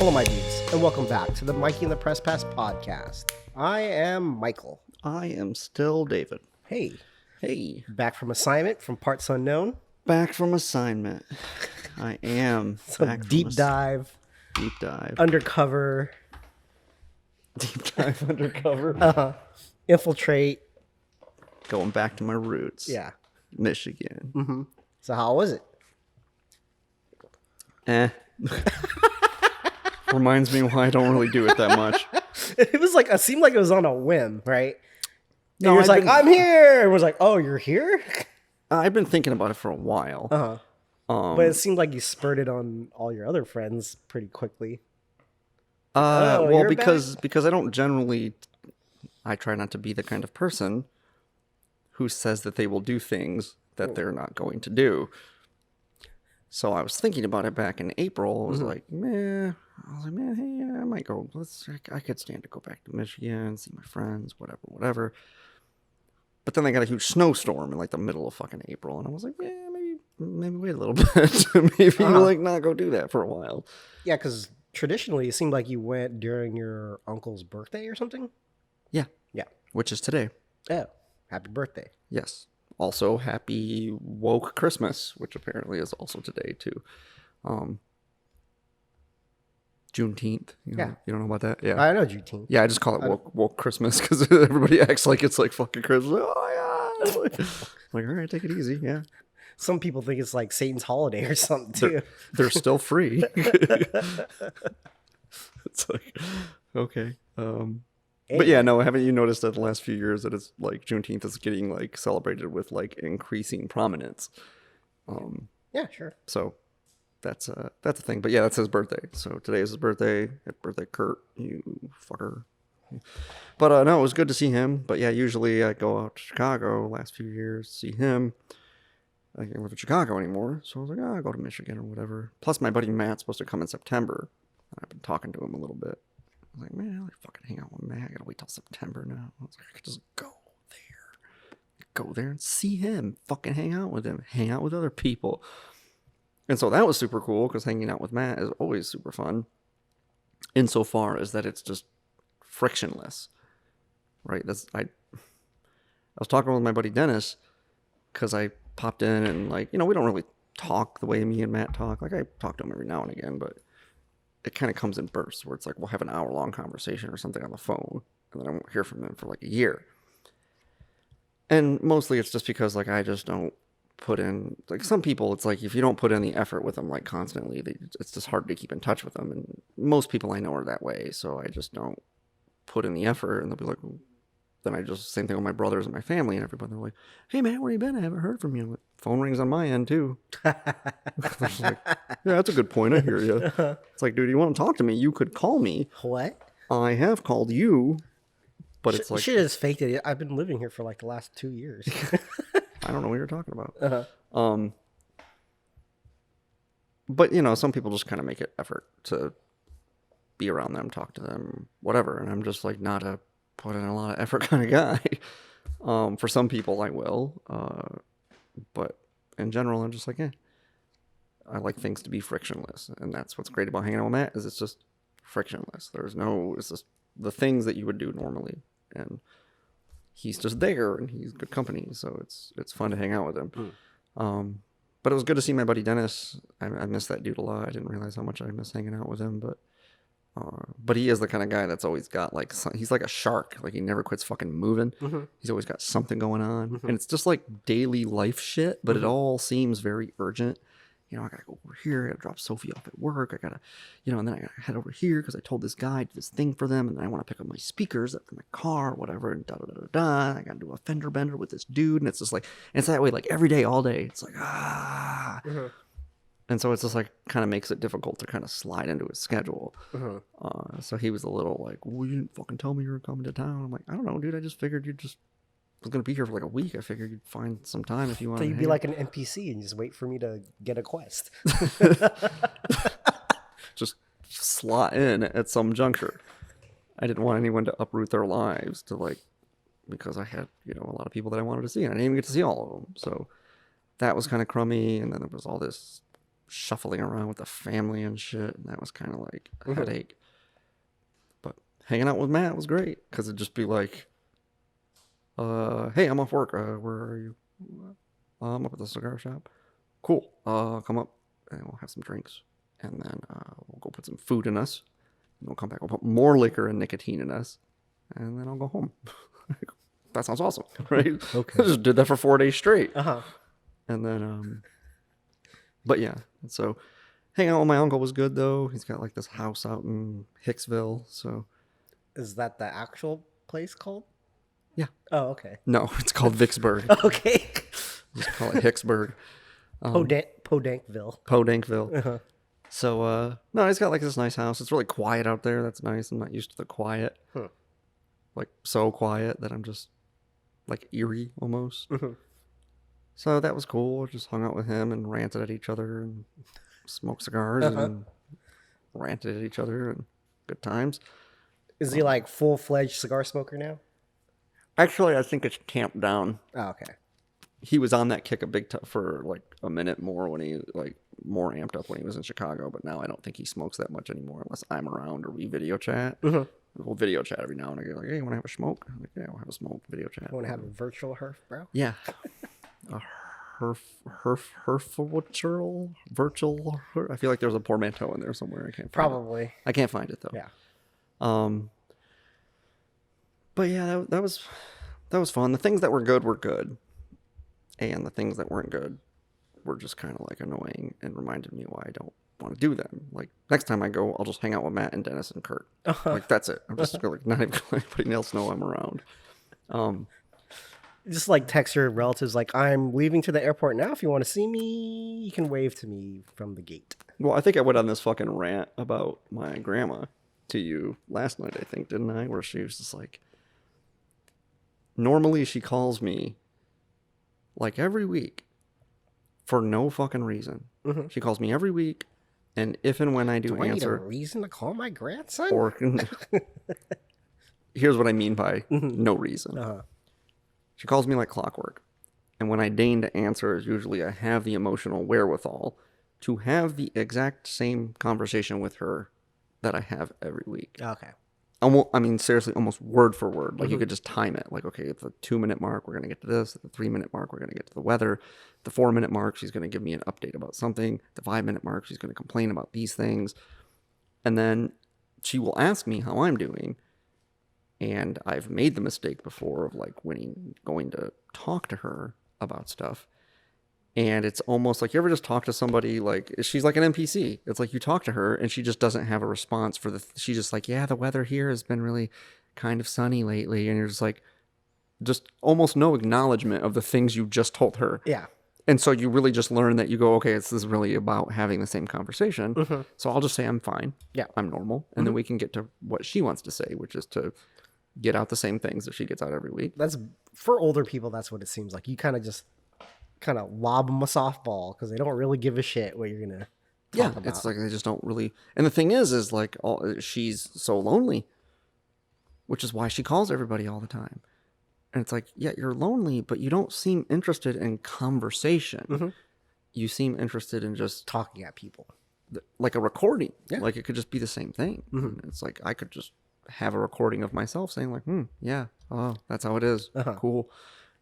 Hello, my dudes, and welcome back to the Mikey and the Press Pass podcast. I am Michael. I am still David. Hey. Hey. Back from assignment from Parts Unknown. Back from assignment. I am. So back deep from dive. Deep dive. Undercover. Deep dive undercover. Infiltrate. Going back to my roots. Yeah. Michigan. Mm-hmm. So how was it? Reminds me why I don't really do it that much. It seemed like it was on a whim, right? No, you was like, I'm here. It was like, oh, you're here? I've been thinking about it for a while. Uh-huh. But it seemed like you spurted on all your other friends pretty quickly. Well, because I don't generally, I try not to be the kind of person who says that they will do things that they're not going to do. So I was thinking about it back in April. I was like, man, hey, I might go. I could stand to go back to Michigan, see my friends, whatever. But then they got a huge snowstorm in like the middle of fucking April, and I was like, yeah, maybe wait a little bit. Maybe like not go do that for a while. Yeah, because traditionally it seemed like you went during your uncle's birthday or something. Yeah. Yeah. Which is today. Oh, happy birthday. Yes. Also, happy woke Christmas, which apparently is also today too. Juneteenth. You don't know about that? Yeah. I know Juneteenth. Yeah, I just call it woke Christmas because everybody acts like it's like fucking Christmas. Oh yeah. Like, all right, take it easy. Yeah. Some people think it's like Satan's holiday or something too. They're still free. It's like, okay. But yeah, no, haven't you noticed that the last few years that it's like Juneteenth is getting like celebrated with like increasing prominence? Yeah, sure. So that's a thing. But yeah, that's his birthday. So today is his birthday. Happy birthday, Kurt, you fucker. But no, it was good to see him. But yeah, usually I go out to Chicago last few years to see him. I can't live in Chicago anymore. So I was like, I'll go to Michigan or whatever. Plus my buddy Matt's supposed to come in September. I've been talking to him a little bit. I was like, man, I'll fucking hang out with Matt. I gotta wait till September now. I was like, I could just go there and see him, fucking hang out with him, hang out with other people. And so that was super cool because hanging out with Matt is always super fun insofar as that it's just frictionless, right? I was talking with my buddy Dennis because I popped in and like, we don't really talk the way me and Matt talk. Like I talk to him every now and again, but it kind of comes in bursts where it's like we'll have an hour-long conversation or something on the phone, and then I won't hear from them for like a year. And mostly it's just because like I just don't put in, like some people, it's like if you don't put in the effort with them like constantly, it's just hard to keep in touch with them. And most people I know are that way, so I just don't put in the effort, and they'll be like, then I just, same thing with my brothers and my family and everybody. They're like, hey man, where you been? I haven't heard from you. Like, phone rings on my end too. Like, yeah, that's a good point. I hear you. It's like, dude, you want to talk to me? You could call me. What? I have called you, but it's like, should have faked it. I've been living here for like the last 2 years. I don't know what you're talking about. But some people just kind of make an effort to be around them, talk to them, whatever. And I'm just like not a put in a lot of effort kind of guy. For some people I will, but in general I'm just like, I like things to be frictionless, and that's what's great about hanging out with Matt is it's just frictionless. It's just the things that you would do normally, and he's just there and he's good company, so it's fun to hang out with him. But it was good to see my buddy Dennis. I miss that dude a lot. I didn't realize how much I miss hanging out with him, but he is the kind of guy that's always got like, he's like a shark. Like he never quits fucking moving. He's always got something going on. And it's just like daily life shit, but it all seems very urgent. I gotta go over here. I gotta drop Sophie off at work. I gotta, and then I gotta head over here because I told this guy to do this thing for them. And then I want to pick up my speakers up from my car, whatever. And I gotta do a fender bender with this dude. And it's just like, and it's that way like every day, all day. It's like, And so it's just like kind of makes it difficult to kind of slide into his schedule. So he was a little like, well, you didn't fucking tell me you were coming to town. I'm like, I don't know, dude. I just figured you just was going to be here for like a week. I figured you'd find some time if you want. So you'd be like an NPC and just wait for me to get a quest. Just slot in at some juncture. I didn't want anyone to uproot their lives to like, because I had, a lot of people that I wanted to see, and I didn't even get to see all of them. So that was kind of crummy. And then there was all this shuffling around with the family and shit, and that was kind of like a headache. But hanging out with Matt was great because it'd just be like, hey, I'm off work. Where are you? I'm up at the cigar shop. Cool. Come up and we'll have some drinks, and then we'll go put some food in us, and we'll come back. We'll put more liquor and nicotine in us, and then I'll go home. That sounds awesome, right? Okay. I just did that for 4 days straight. Uh-huh. And then, but yeah, so hanging out with my uncle was good though. He's got like this house out in Hicksville. So Is that the actual place called? Yeah. Oh, okay. No, it's called Vicksburg. Okay. Just call it Hicksburg. Podankville. Podankville. Uh-huh. So, no, he's got like this nice house. It's really quiet out there. That's nice. I'm not used to the quiet. Huh. Like so quiet that I'm just like eerie almost. Mm-hmm. So that was cool. Just hung out with him and ranted at each other and smoked cigars and ranted at each other and good times. Is he like full-fledged cigar smoker now? Actually, I think it's tamped down. Oh, okay. He was on that kick for like a minute more when he like more amped up when he was in Chicago, but now I don't think he smokes that much anymore unless I'm around or we video chat. Mm-hmm. We'll video chat every now and again. Like, hey, you want to have a smoke? I'm like, yeah, we'll have a smoke. Video chat. Want to have a virtual herf, bro? Yeah. A virtual. I feel like there's a portmanteau in there somewhere. I can't. Probably. I can't find it though. Yeah. But yeah, that was fun. The things that were good, and the things that weren't good were just kind of like annoying and reminded me why I don't want to do them. Like next time I go, I'll just hang out with Matt and Dennis and Kurt. Like that's it. I'm just like not even letting anybody else know I'm around. Just like text your relatives, like, I'm leaving to the airport now. If you want to see me, you can wave to me from the gate. Well, I think I went on this fucking rant about my grandma to you last night, I think, didn't I? Where she was just like, normally she calls me like every week for no fucking reason. Mm-hmm. She calls me every week, and if and when I do I answer... need a reason to call my grandson? Or here's what I mean by no reason. Uh-huh. She calls me like clockwork. And when I deign to answer, usually I have the emotional wherewithal to have the exact same conversation with her that I have every week. Okay. I mean, seriously, almost word for word. Like, you could just time it. Like, okay, at the 2-minute mark, we're going to get to this. At the 3-minute mark, we're going to get to the weather. At the 4-minute mark, she's going to give me an update about something. At the 5-minute mark, she's going to complain about these things. And then she will ask me how I'm doing. And I've made the mistake before of like going to talk to her about stuff. And it's almost like, you ever just talk to somebody like, she's like an NPC. It's like you talk to her and she just doesn't have a response for she's just like, yeah, the weather here has been really kind of sunny lately. And you're just like, just almost no acknowledgement of the things you just told her. Yeah. And so you really just learn that you go, okay, this is really about having the same conversation. Mm-hmm. So I'll just say I'm fine. Yeah. I'm normal. And then we can get to what she wants to say, which is to get out the same things that she gets out every week. That's for older people. That's what it seems like. You kind of lob them a softball because they don't really give a shit what you're gonna talk about. It's like they just don't really. And the thing is like she's so lonely, which is why she calls everybody all the time. And it's like, yeah, you're lonely, but you don't seem interested in conversation. Mm-hmm. You seem interested in just talking at people, like a recording. Yeah. Like it could just be the same thing. Mm-hmm. It's like I could just have a recording of myself saying like, yeah, oh, that's how it is. Uh-huh. Cool.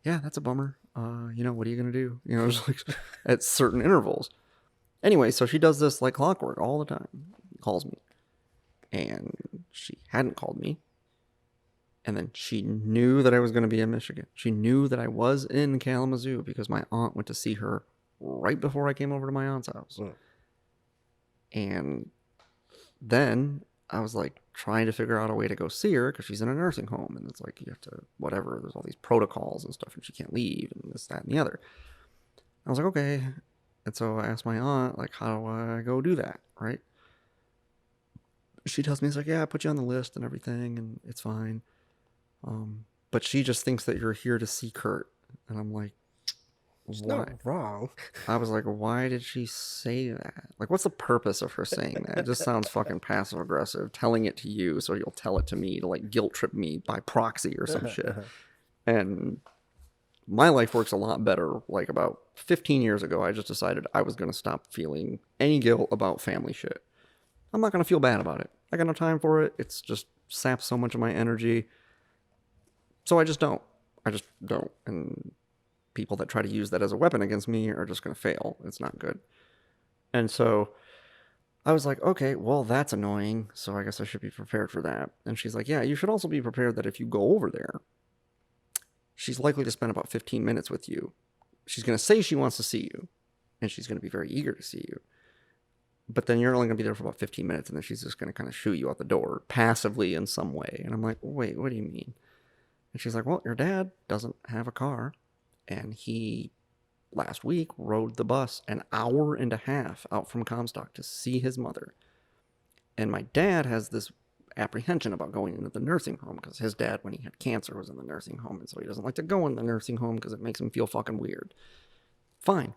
Yeah, that's a bummer. What are you going to do? Just like at certain intervals. Anyway, so she does this like clockwork all the time. Calls me. And she hadn't called me. And then she knew that I was going to be in Michigan. She knew that I was in Kalamazoo because my aunt went to see her right before I came over to my aunt's house. And then I was like trying to figure out a way to go see her because she's in a nursing home. And it's like, you have to, whatever, there's all these protocols and stuff and she can't leave and this, that, and the other. I was like, okay. And so I asked my aunt, like, how do I go do that? Right. She tells me, it's like, yeah, I put you on the list and everything and it's fine. But she just thinks that you're here to see Kurt. And I'm like, it's not wrong. I was like, why did she say that? Like, what's the purpose of her saying that? It just sounds fucking passive aggressive, telling it to you so you'll tell it to me to like guilt trip me by proxy or some shit. And my life works a lot better, like about 15 years ago, I just decided I was going to stop feeling any guilt about family shit. I'm not going to feel bad about it. I got no time for it. It's just saps so much of my energy. So I just don't. And people that try to use that as a weapon against me are just going to fail. It's not good. And so I was like, okay, well, that's annoying. So I guess I should be prepared for that. And she's like, yeah, you should also be prepared that if you go over there, she's likely to spend about 15 minutes with you. She's going to say she wants to see you, and she's going to be very eager to see you. But then you're only going to be there for about 15 minutes, and then she's just going to kind of shoo you out the door passively in some way. And I'm like, wait, what do you mean? And she's like, well, your dad doesn't have a car, and he last week rode the bus an hour and a half out from Comstock to see his mother. And my dad has this apprehension about going into the nursing home because his dad, when he had cancer, was in the nursing home, and so he doesn't like to go in the nursing home because it makes him feel fucking weird. Fine.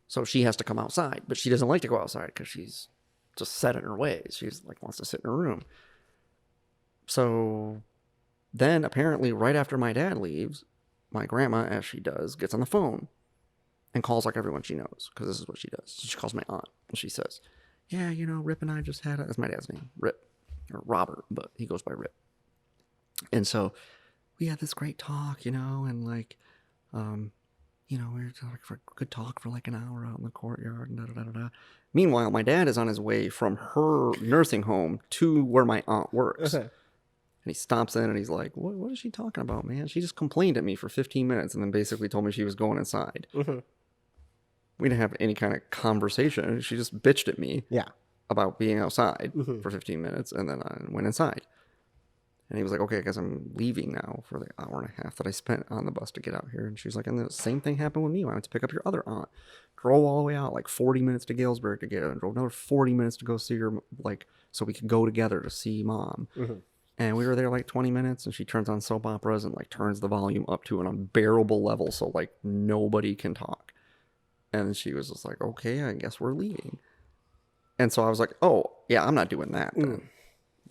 So she has to come outside, but she doesn't like to go outside because she's just set in her ways. She's like wants to sit in her room. So then apparently right after my dad leaves, my grandma, as she does, gets on the phone and calls like everyone she knows, because this is what she does. She calls my aunt and she says, yeah, you know, Rip and I just had that's my dad's name, Rip, or Robert, but he goes by Rip. And so we had this great talk, you know, and like, you know, we were talking for a good talk for like an hour out in the courtyard and da-da-da-da-da. Meanwhile, my dad is on his way from her nursing home to where my aunt works. And he stops in and he's like, what is she talking about, man? She just complained at me for 15 minutes and then basically told me she was going inside. We didn't have any kind of conversation. She just bitched at me about being outside for 15 minutes, and then I went inside. And he was like, okay, I guess I'm leaving now for the hour and a half that I spent on the bus to get out here. And she's like, and the same thing happened with me. I went to pick up your other aunt. Drove all the way out, like 40 minutes to Galesburg to get her, and drove another 40 minutes to go see her, like, so we could go together to see Mom. And we were there like 20 minutes, and she turns on soap operas and like turns the volume up to an unbearable level so like nobody can talk. And she was just like, okay, I guess we're leaving. And so I was like, oh, yeah, I'm not doing that then.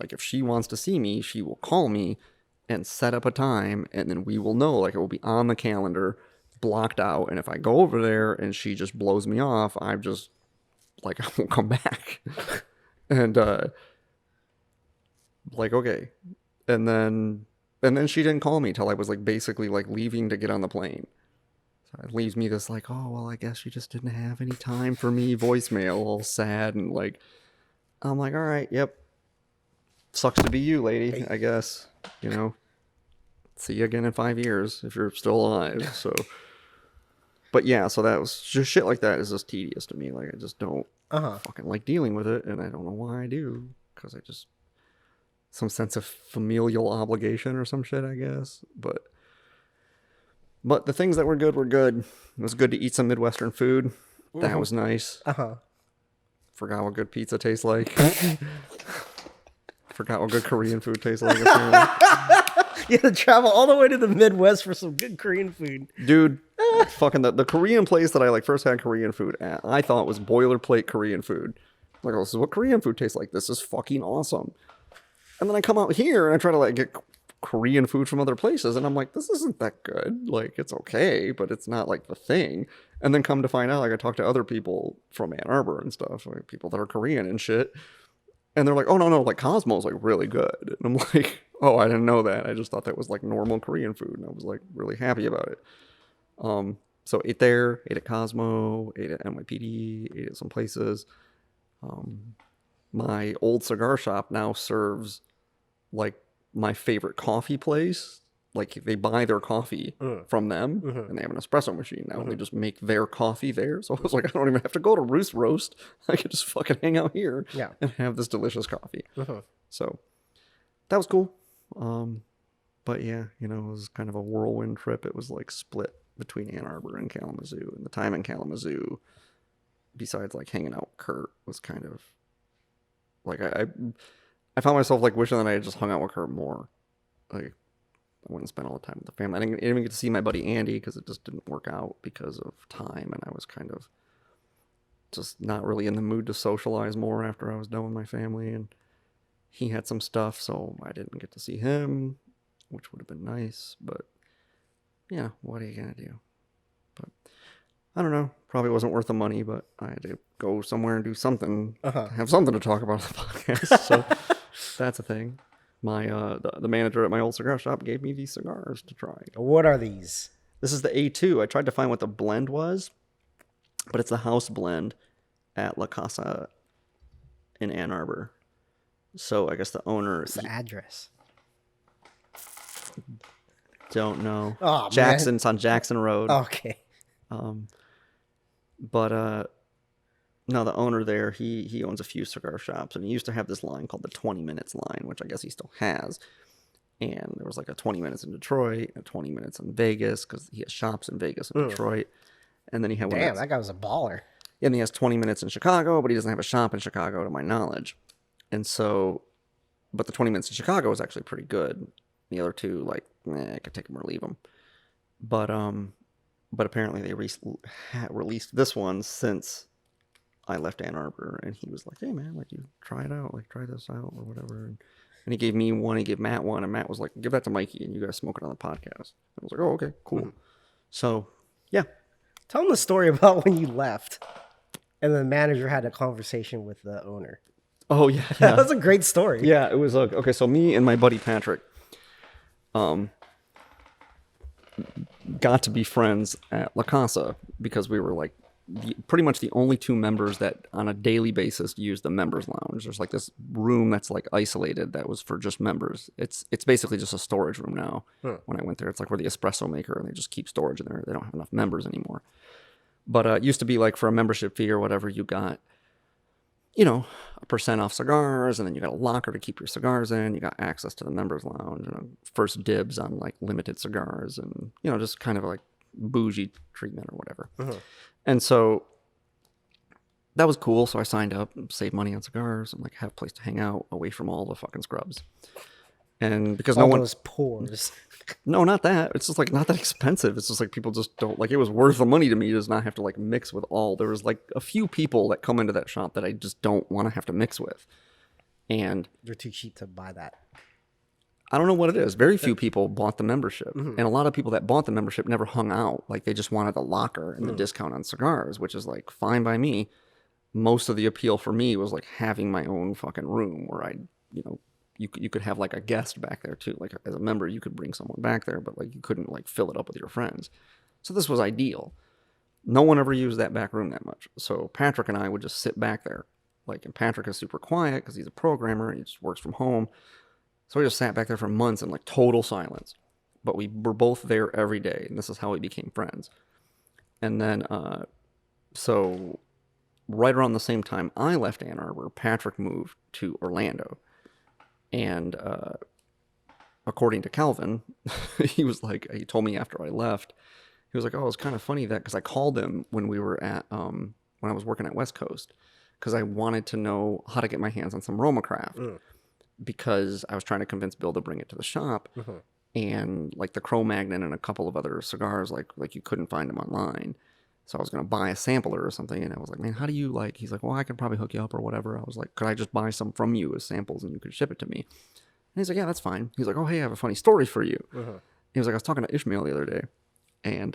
Like, if she wants to see me, she will call me and set up a time, and then we will know, like, it will be on the calendar, blocked out. And if I go over there and she just blows me off, I'm just, like, I won't come back. And, like, okay. And then she didn't call me till I was, like, basically, like, leaving to get on the plane. So it leaves me this, like, oh, well, I guess she just didn't have any time for me voicemail, all sad. And, like, I'm like, all right, yep. Sucks to be you, lady, I guess. You know, see you again in 5 years if you're still alive. So, but yeah, so that was just shit like that is just tedious to me. Like, I just don't fucking like dealing with it, and I don't know why I do, because I just some sense of familial obligation or some shit, I guess. But the things that were good were good. It was good to eat some Midwestern food. That was nice. Forgot what good pizza tastes like. Forgot what good Korean food tastes like. You had to travel all the way to the Midwest for some good Korean food. Dude, fucking the Korean place that I like first had Korean food at, I thought was boilerplate Korean food. Like, oh, this is what Korean food tastes like. This is fucking awesome. And then I come out here and I try to like get Korean food from other places, and I'm like, this isn't that good. Like, it's okay, but it's not like the thing. And then come to find out, like, I talk to other people from Ann Arbor and stuff, like people that are Korean and shit. And they're like, oh, no, like, Cosmo's, like, really good. And I'm like, oh, I didn't know that. I just thought that was, like, normal Korean food. And I was, like, really happy about it. So ate there, ate at Cosmo, ate at NYPD, ate at some places. My old cigar shop now serves, like, my favorite coffee place. Like, they buy their coffee from them, and they have an espresso machine now. They just make their coffee there. So I was like, I don't even have to go to Roost Roast. I could just fucking hang out here and have this delicious coffee. So that was cool. But yeah, you know, it was kind of a whirlwind trip. It was like split between Ann Arbor and Kalamazoo. And the time in Kalamazoo, besides like hanging out with Kurt, was kind of like I found myself like wishing that I had just hung out with Kurt more. Like, I wouldn't spend all the time with the family. I didn't even get to see my buddy Andy because it just didn't work out because of time, and I was kind of just not really in the mood to socialize more after I was done with my family, and he had some stuff, so I didn't get to see him, which would have been nice, but yeah, what are you gonna do? But I don't know. Probably wasn't worth the money, but I had to go somewhere and do something, Uh-huh. have something to talk about on the podcast. So that's a thing. My the manager at my old cigar shop gave me these cigars to try. What are these? This is the A2. I tried to find what the blend was, but it's the house blend at La Casa in Ann Arbor. So I guess the owner What's the address? don't know. Oh, Jackson. man. It's on Jackson Road. Okay. But no, the owner there, he owns a few cigar shops, and he used to have this line called the 20 Minutes line, which I guess he still has. And there was like a 20 minutes in Detroit, a 20 minutes in Vegas, because he has shops in Vegas and Detroit. And then he had one. Damn, that guy was a baller. And he has 20 minutes in Chicago, but he doesn't have a shop in Chicago, to my knowledge. And so, but the 20 minutes in Chicago was actually pretty good. The other two, like, I could take them or leave them. But apparently they released this one since I left Ann Arbor, and he was like, "Hey man, like you try it out, like try this out or whatever." And he gave me one, he gave Matt one, and Matt was like, "Give that to Mikey, and you guys smoke it on the podcast." I was like, "Oh, okay, cool." So, yeah. Tell him the story about when you left, and the manager had a conversation with the owner. Oh yeah, That was a great story. yeah. It was like, okay, so me and my buddy Patrick, got to be friends at La Casa because we were like pretty much the only two members that on a daily basis use the members lounge. There's like this room that's like isolated that was for just members. It's basically just a storage room now. When I went there, it's like where the espresso maker, and they just keep storage in there. They don't have enough members anymore. But it used to be like for a membership fee or whatever, you got, you know, a % off cigars, and then you got a locker to keep your cigars in. You got access to the members lounge, and first dibs on like limited cigars, and you know, just kind of like bougie treatment or whatever. And so that was cool. So I signed up, save money on cigars, and like have a place to hang out away from all the fucking scrubs. And because All no one, those pores. no, not that. It's just like not that expensive. It's just like people just don't like. It was worth the money to me to just not have to like mix with all. There was like a few people that come into that shop that I just don't want to have to mix with, and They're too cheap to buy that. I don't know what it is. Very few people bought the membership, and a lot of people that bought the membership never hung out. Like they just wanted the locker and the discount on cigars, which is like fine by me. Most of the appeal for me was like having my own fucking room where I, you know. You could have like a guest back there too. Like as a member, you could bring someone back there, but like you couldn't like fill it up with your friends. So this was ideal. No one ever used that back room that much. So Patrick and I would just sit back there. Like, and Patrick is super quiet because he's a programmer and he just works from home. So we just sat back there for months in like total silence. But we were both there every day, and this is how we became friends. And then, so right around the same time I left Ann Arbor, Patrick moved to Orlando. And according to Calvin, he was like, he told me after I left, he was like, oh, it's kind of funny that, because I called him when we were at, when I was working at West Coast, because I wanted to know how to get my hands on some Roma Craft, because I was trying to convince Bill to bring it to the shop, and like the Cro-Magnon and a couple of other cigars, like you couldn't find them online. So I was going to buy a sampler or something, and I was like, man, how do you like, he's like, well, I can probably hook you up or whatever. I was like, could I just buy some from you as samples and you could ship it to me? And he's like, yeah, that's fine. He's like, oh, hey, I have a funny story for you. He was like, I was talking to Ishmael the other day, and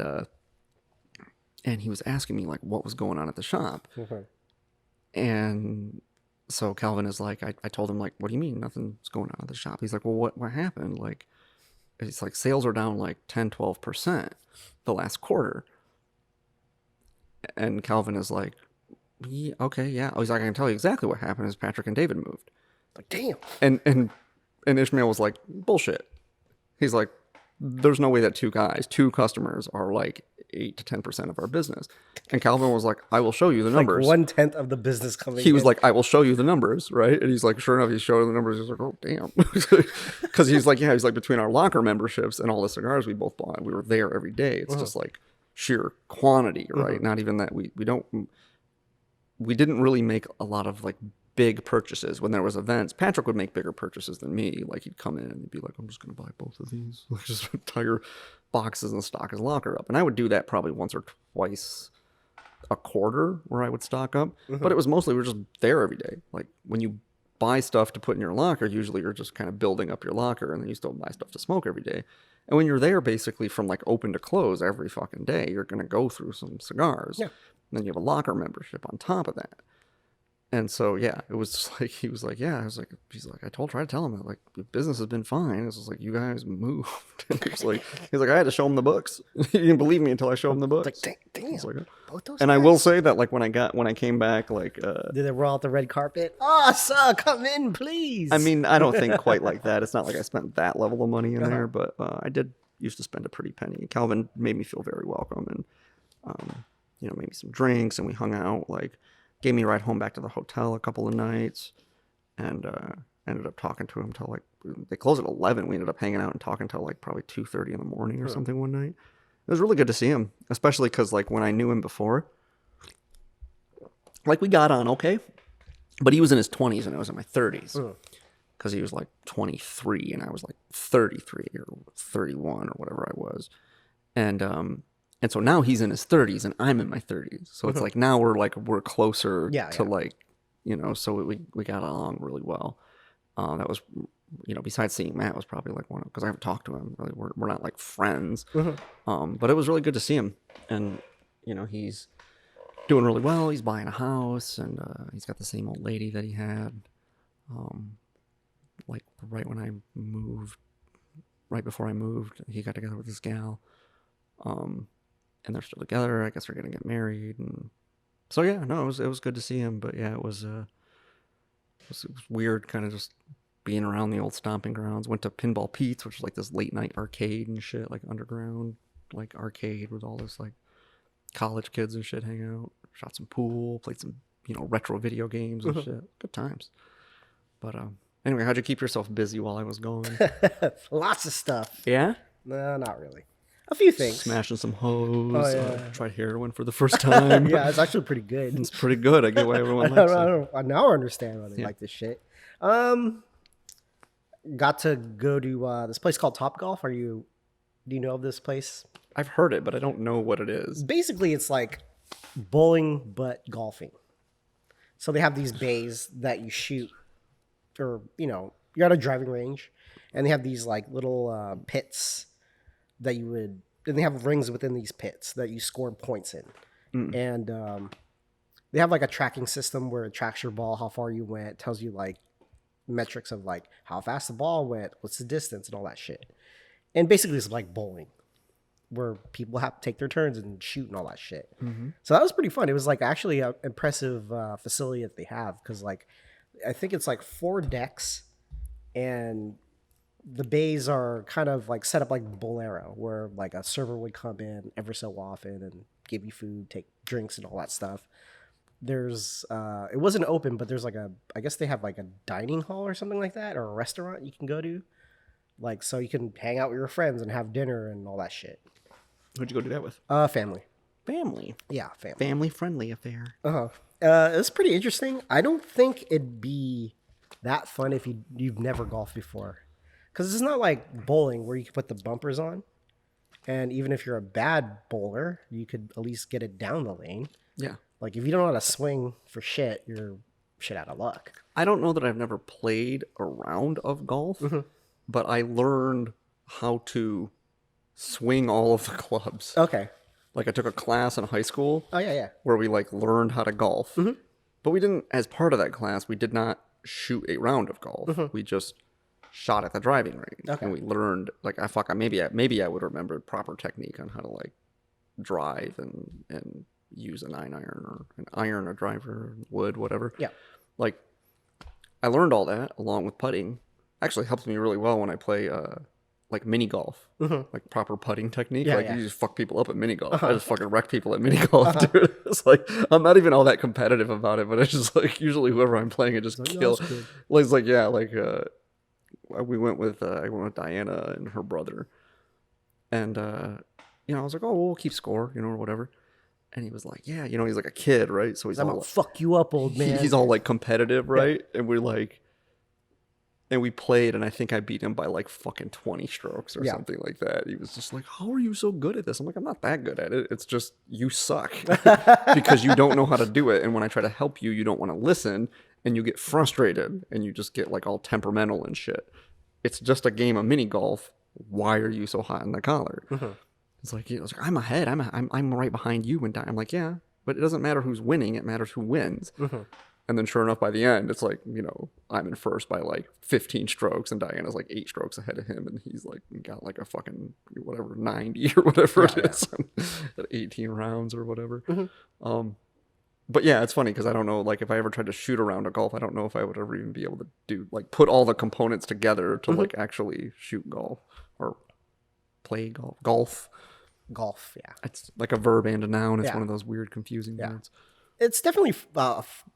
he was asking me like what was going on at the shop. And so Calvin is like, I told him like, what do you mean nothing's going on at the shop? He's like, well, what happened? Like, it's like sales are down like 10-12% the last quarter. And Calvin is like, yeah, okay, yeah. Oh, he's like, I can tell you exactly what happened is Patrick and David moved. Like, damn. And Ishmael was like, bullshit. He's like, there's no way that two customers are like 8 to 10% of our business. And Calvin was like, I will show you the numbers. Like 1/10 of the business coming He was in. like, I will show you the numbers, right? And he's like, sure enough, he's showing the numbers. He's like, oh, damn. Because he's like, yeah, he's like, between our locker memberships and all the cigars we both bought, we were there every day. It's just like sheer quantity, right? Not even that we didn't really make a lot of like big purchases when there was events. Patrick would make bigger purchases than me. Like he'd come in and he'd be like, I'm just going to buy both of these. Like just entire boxes and stock his locker up. And I would do that probably once or twice a quarter where I would stock up. But it was mostly, we were just there every day. Like when you buy stuff to put in your locker, usually you're just kind of building up your locker, and then you still buy stuff to smoke every day. And when you're there basically from like open to close every fucking day, you're going to go through some cigars. Yeah. And then you have a locker membership on top of that. And so, yeah, it was just like, he was like, yeah, I was like, he's like, try to tell him that, like, the business has been fine. It's just like, you guys moved. And he's like, I had to show him the books. He didn't believe me until I showed him the books. Like, damn. Like, Both those and I guys? will say that, like, when I came back, like, Did they roll out the red carpet? Oh, sir, come in, please. I mean, I don't think quite like that. It's not like I spent that level of money in Uh-huh. there, but I did used to spend a pretty penny. Calvin made me feel very welcome and, you know, made me some drinks and we hung out, like, gave me a ride home back to the hotel a couple of nights and ended up talking to him till like, they closed at 11. We ended up hanging out and talking till like probably 2:30 in the morning or something one night. It was really good to see him, especially because like when I knew him before, like we got on okay, but he was in his 20s and I was in my 30s because he was like 23 and I was like 33 or 31 or whatever I was. And so now he's in his 30s and I'm in my 30s. So it's like now we're closer to like, you know, so we got along really well. That was, you know, besides seeing Matt was probably like one, because I haven't talked to him. Really, we're not like friends. But it was really good to see him. And, you know, he's doing really well. He's buying a house and he's got the same old lady that he had. Like right when I moved, right before I moved, he got together with this gal. And they're still together. I guess they're gonna get married, and so yeah, no, it was good to see him. But yeah, it was weird, kind of just being around the old stomping grounds. Went to Pinball Pete's, which is like this late night arcade and shit, like underground, like arcade with all this like college kids and shit hang out. Shot some pool, played some, you know, retro video games and shit. Good times. But anyway, how'd you keep yourself busy while I was gone? Lots of stuff. Yeah. No, not really. A few things. Smashing some hoes. Oh, yeah. Tried heroin for the first time. Yeah, it's actually pretty good. It's pretty good. I get why everyone I likes don't, it. I now understand why they like this shit. Got to go to this place called Top Golf. Do you know of this place? I've heard it, but I don't know what it is. Basically, it's like bowling but golfing. So they have these bays that you shoot, or you know, you're at a driving range, and they have these like little pits that you would, and they have rings within these pits that you score points in, and they have like a tracking system where it tracks your ball, how far you went, tells you like metrics of like how fast the ball went, what's the distance, and all that shit. And basically, it's like bowling, where people have to take their turns and shoot and all that shit. So that was pretty fun. It was like actually an impressive facility that they have, because like I think it's like 4 decks, and the bays are kind of like set up like Bolero, where like a server would come in every so often and give you food, take drinks, and all that stuff. There's it wasn't open, but there's like I guess they have like a dining hall or something like that, or a restaurant you can go to, like so you can hang out with your friends and have dinner and all that shit. Who'd you go do that with? Family. Family. Yeah, family. Family friendly affair. It was pretty interesting. I don't think it'd be that fun if you've never golfed before, because it's not like bowling where you can put the bumpers on, and even if you're a bad bowler, you could at least get it down the lane. Yeah. Like if you don't know how to swing for shit, you're shit out of luck. I don't know that I've never played a round of golf, but I learned how to swing all of the clubs. Okay. Like I took a class in high school. Oh yeah. Where we like learned how to golf. But we didn't, as part of that class, we did not shoot a round of golf. We just shot at the driving range. Okay. And we learned, like, maybe I would remember proper technique on how to like drive and use a 9-iron or an iron, a driver, wood, whatever. Yeah. Like I learned all that along with putting. Actually helps me really well when I play like mini golf, like proper putting technique. Yeah, like yeah. you just fuck people up at mini golf. I just fucking wreck people at mini golf, dude. It's like I'm not even all that competitive about it, but it's just like usually whoever I'm playing, I just kill. that's good. Like it's like yeah, like we went with I went with Diana and her brother, and you know I was like, oh, we'll keep score, you know, or whatever. And he was like, yeah, you know, he's like a kid, right? So he's I'm all gonna fuck you up, old man. he's all like competitive, right? And we're like. And we played, and I think I beat him by like fucking 20 strokes or something like that. He was just like, how are you so good at this? I'm like, I'm not that good at it. It's just you suck because you don't know how to do it. And when I try to help you, you don't want to listen, and you get frustrated, and you just get like all temperamental and shit. It's just a game of mini golf why are you so hot in the collar? It's like, you know, it's like, I'm ahead. I'm right behind you. And I'm like, yeah, but it doesn't matter who's winning. It matters who wins. And then sure enough, by the end, it's like, you know, I'm in first by like 15 strokes and Diana's like 8 strokes ahead of him. And he's like got like a fucking whatever, 90 or whatever it is at 18 rounds or whatever. But yeah, it's funny because I don't know, like if I ever tried to shoot around a golf, I don't know if I would ever even be able to do, like put all the components together to like actually shoot golf or play golf. Golf, yeah. It's like a verb and a noun. It's one of those weird, confusing words. It's definitely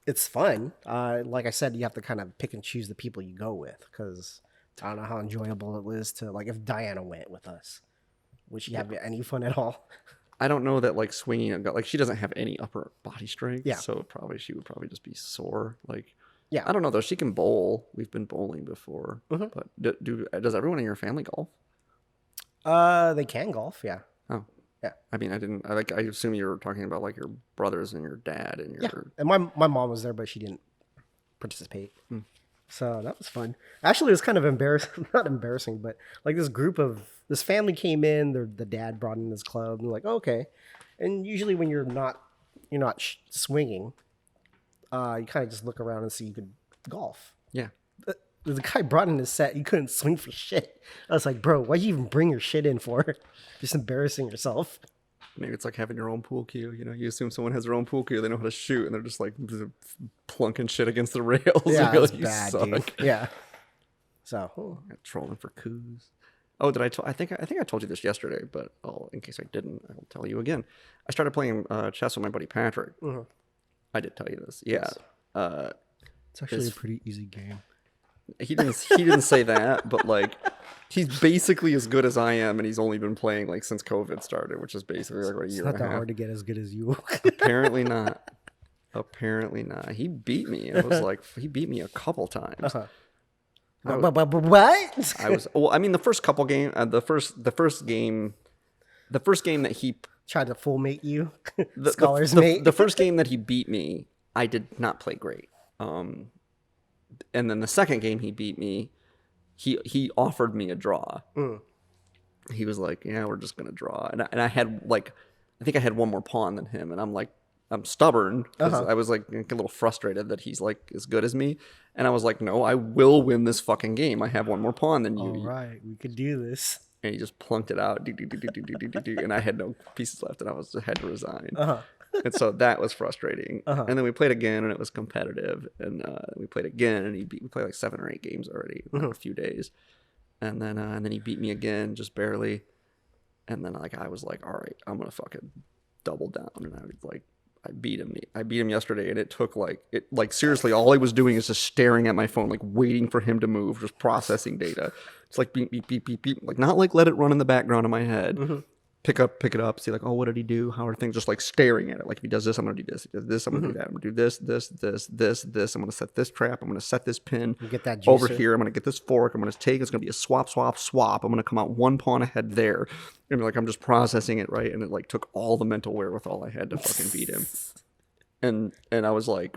it's fun. Like I said, you have to kind of pick and choose the people you go with because I don't know how enjoyable it is to like if Diana went with us, would she have any fun at all? I don't know that like swinging like she doesn't have any upper body strength. Yeah. So she would probably just be sore. Like Yeah. I don't know though. She can bowl. We've been bowling before. But does everyone in your family golf? They can golf. Yeah. Oh. Yeah. I mean, I assume you were talking about like your brothers and your dad and your. Yeah. And my mom was there, but she didn't participate. So that was fun. Actually, it was kind of embarrassing. Not embarrassing, but like this family came in. The dad brought in his club. And like, okay. And usually when you're not swinging, you kind of just look around and see you could golf. Yeah. The guy brought in his set. He couldn't swing for shit. I was like, bro, why'd you even bring your shit in for? Just embarrassing yourself. Maybe it's like having your own pool cue. You know, you assume someone has their own pool cue. They know how to shoot, and they're just like plunking shit against the rails. Yeah, really it's bad, dude. Yeah. So trolling for coups. Oh, did I think I told you this yesterday, but in case I didn't, I will tell you again. I started playing chess with my buddy Patrick. I did tell you this. Yeah. it's actually a pretty easy game. He didn't say that, but like he's basically as good as I am, and he's only been playing like since COVID started, which is basically like a year and a half. It's not that hard to get as good as you. Apparently not. He beat me. It was like he beat me a couple times. What? I was I mean the first couple game, the first game that he Tried to full mate you, Scholar's mate. The first game that he beat me, I did not play great. And then the second game he beat me, he offered me a draw. He was like, "Yeah, we're just gonna draw," and I had like, I think I had one more pawn than him, and I'm like, I'm stubborn because I was like a little frustrated that he's like as good as me, and I was like, "No, I will win this fucking game. I have one more pawn than you." All right, we could do this. And he just plunked it out, and I had no pieces left, and I had to resign. And so that was frustrating. And then we played again, and it was competitive. And we played again, and we played like 7 or 8 games already in a few days. And then he beat me again, just barely. And then like I was like, all right, I'm gonna fucking double down. And I was like, I beat him yesterday, and it took like seriously, all I was doing is just staring at my phone, like waiting for him to move, just processing data. It's like beep beep beep beep beep, like not like let it run in the background in my head. Pick it up, see like, oh, what did he do? How are things? Just like staring at it. Like if he does this, I'm gonna do this. If he does this, I'm gonna do that. I'm gonna do this. I'm gonna set this trap. I'm gonna set this pin. You get that over juicer. here. I'm gonna get this fork. I'm gonna take. It's gonna be a swap. I'm gonna come out one pawn ahead there. And like I'm just processing it right. And it like took all the mental wherewithal I had to fucking beat him. And I was like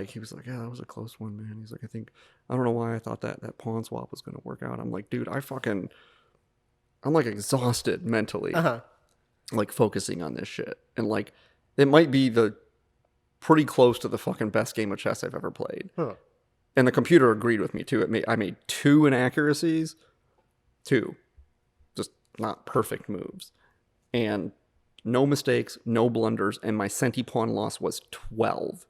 he was like, yeah, that was a close one, man. He's like, I don't know why I thought that pawn swap was gonna work out. I'm like, dude, I'm like exhausted mentally, like focusing on this shit. And like, it might be pretty close to the fucking best game of chess I've ever played. And the computer agreed with me too. I made 2 inaccuracies, 2, just not perfect moves, and no mistakes, no blunders. And my centi pawn loss was 12.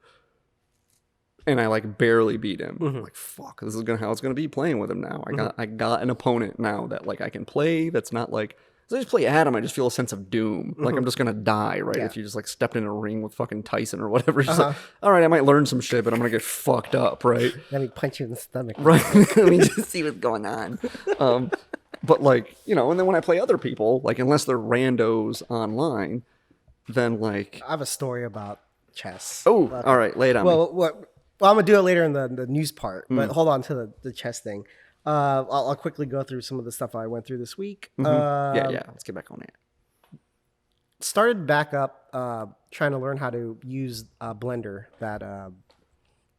And I like barely beat him. I'm like, fuck, this is how it's gonna be playing with him now. I got an opponent now that like I can play. That's not like, as I just play Adam, I just feel a sense of doom. Like I'm just gonna die, right? If you just like stepped in a ring with fucking Tyson or whatever, just like, all right, I might learn some shit, but I'm gonna get fucked up, right? Let me punch you in the stomach. Right. Let me just see what's going on. But like, you know, and then when I play other people, like unless they're randos online, then like I have a story about chess. Oh, all right, lay it on me. Well, I'm gonna do it later in the news part, but hold on to the chess thing. I'll quickly go through some of the stuff I went through this week. Yeah. Let's get back on it. Started back up trying to learn how to use Blender, that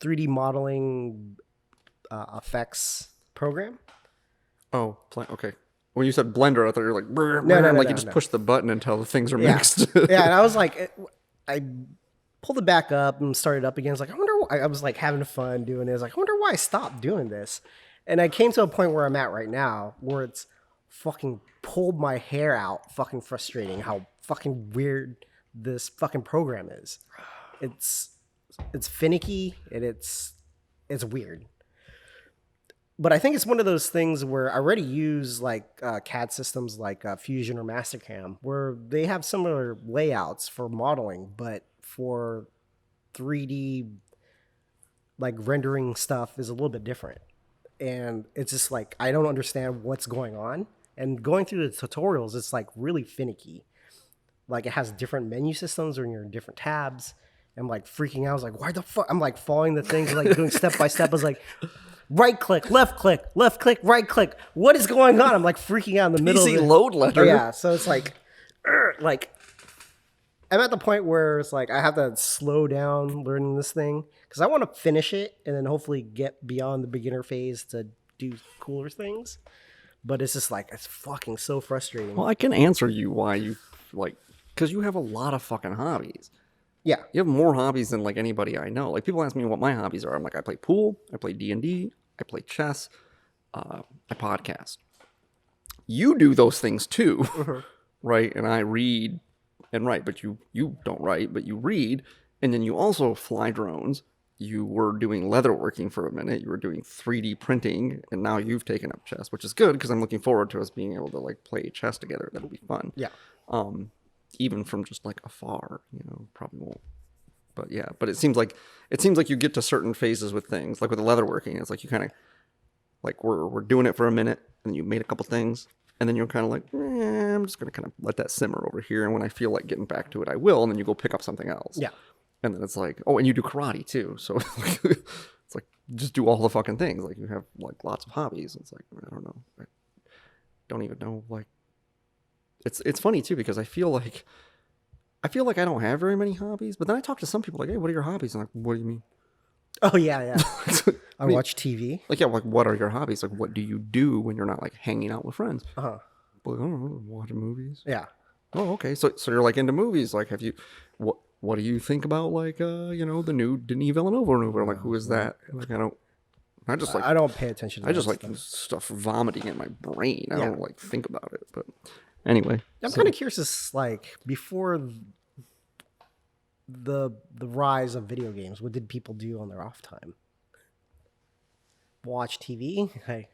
3D modeling effects program. Oh, okay. When you said blender, I thought you were like, brr, No, brr, no, no, like no, you just no. push the button until the things are Yeah, mixed. yeah. And I was like, I pulled it back up and started up again. I was like, I wonder. Why. I was like having fun doing it. I was like, I wonder why I stopped doing this. And I came to a point where I'm at right now, where it's fucking pulled my hair out. Fucking frustrating. How fucking weird this fucking program is. It's finicky and it's weird. But I think it's one of those things where I already use like CAD systems like Fusion or Mastercam, where they have similar layouts for modeling, but for 3D like rendering stuff is a little bit different. And it's just like I don't understand what's going on. And going through the tutorials, it's like really finicky. Like it has different menu systems when you're in different tabs. I'm like freaking out. I was like, why the fuck? I'm like following the things, like doing step by step. I was like, right click, left click, right click. What is going on? I'm like freaking out in the middle of PC it. load letter. Oh, yeah. So it's like I'm at the point where it's like I have to slow down learning this thing because I want to finish it and then hopefully get beyond the beginner phase to do cooler things. But it's just like it's fucking so frustrating. Well, I can answer you why you like, because you have a lot of fucking hobbies. Yeah. You have more hobbies than like anybody I know. Like people ask me what my hobbies are. I'm like, I play pool, I play D&D, I play chess, I podcast. You do those things too, right? And I read and write, but you don't write, but you read, and then you also fly drones. You were doing leatherworking for a minute. You were doing 3D printing, and now you've taken up chess, which is good because I'm looking forward to us being able to like play chess together. That'll be fun. Yeah. Even from just like afar, probably won't. But yeah, but it seems like you get to certain phases with things, like with the leatherworking. It's like you kind of like we're doing it for a minute, and you made a couple things, and then you're kind of like, I'm just gonna kind of let that simmer over here, and when I feel like getting back to it, I will, and then you go pick up something else. Yeah. And then it's like, oh, and you do karate too, so it's like just do all the fucking things. Like you have like lots of hobbies. It's like I don't know, I don't even know. Like it's funny too because I feel like I don't have very many hobbies, but then I talk to some people like, hey, what are your hobbies? I'm like, what do you mean? Oh yeah, yeah. I watch TV. Like, yeah, like what are your hobbies? Like, what do you do when you're not like hanging out with friends? Uh-huh. Well, I don't know, watching movies. Yeah. Oh, okay. So you're like into movies. Like, have you what do you think about like the new Denis Villeneuve movie? Like, who is that? Like, I just like I don't pay attention to I just that like stuff. stuff vomiting in my brain. I Yeah. don't like think about it. But anyway, I'm kind of curious as like before the rise of video games, what did people do on their off time? Watch TV,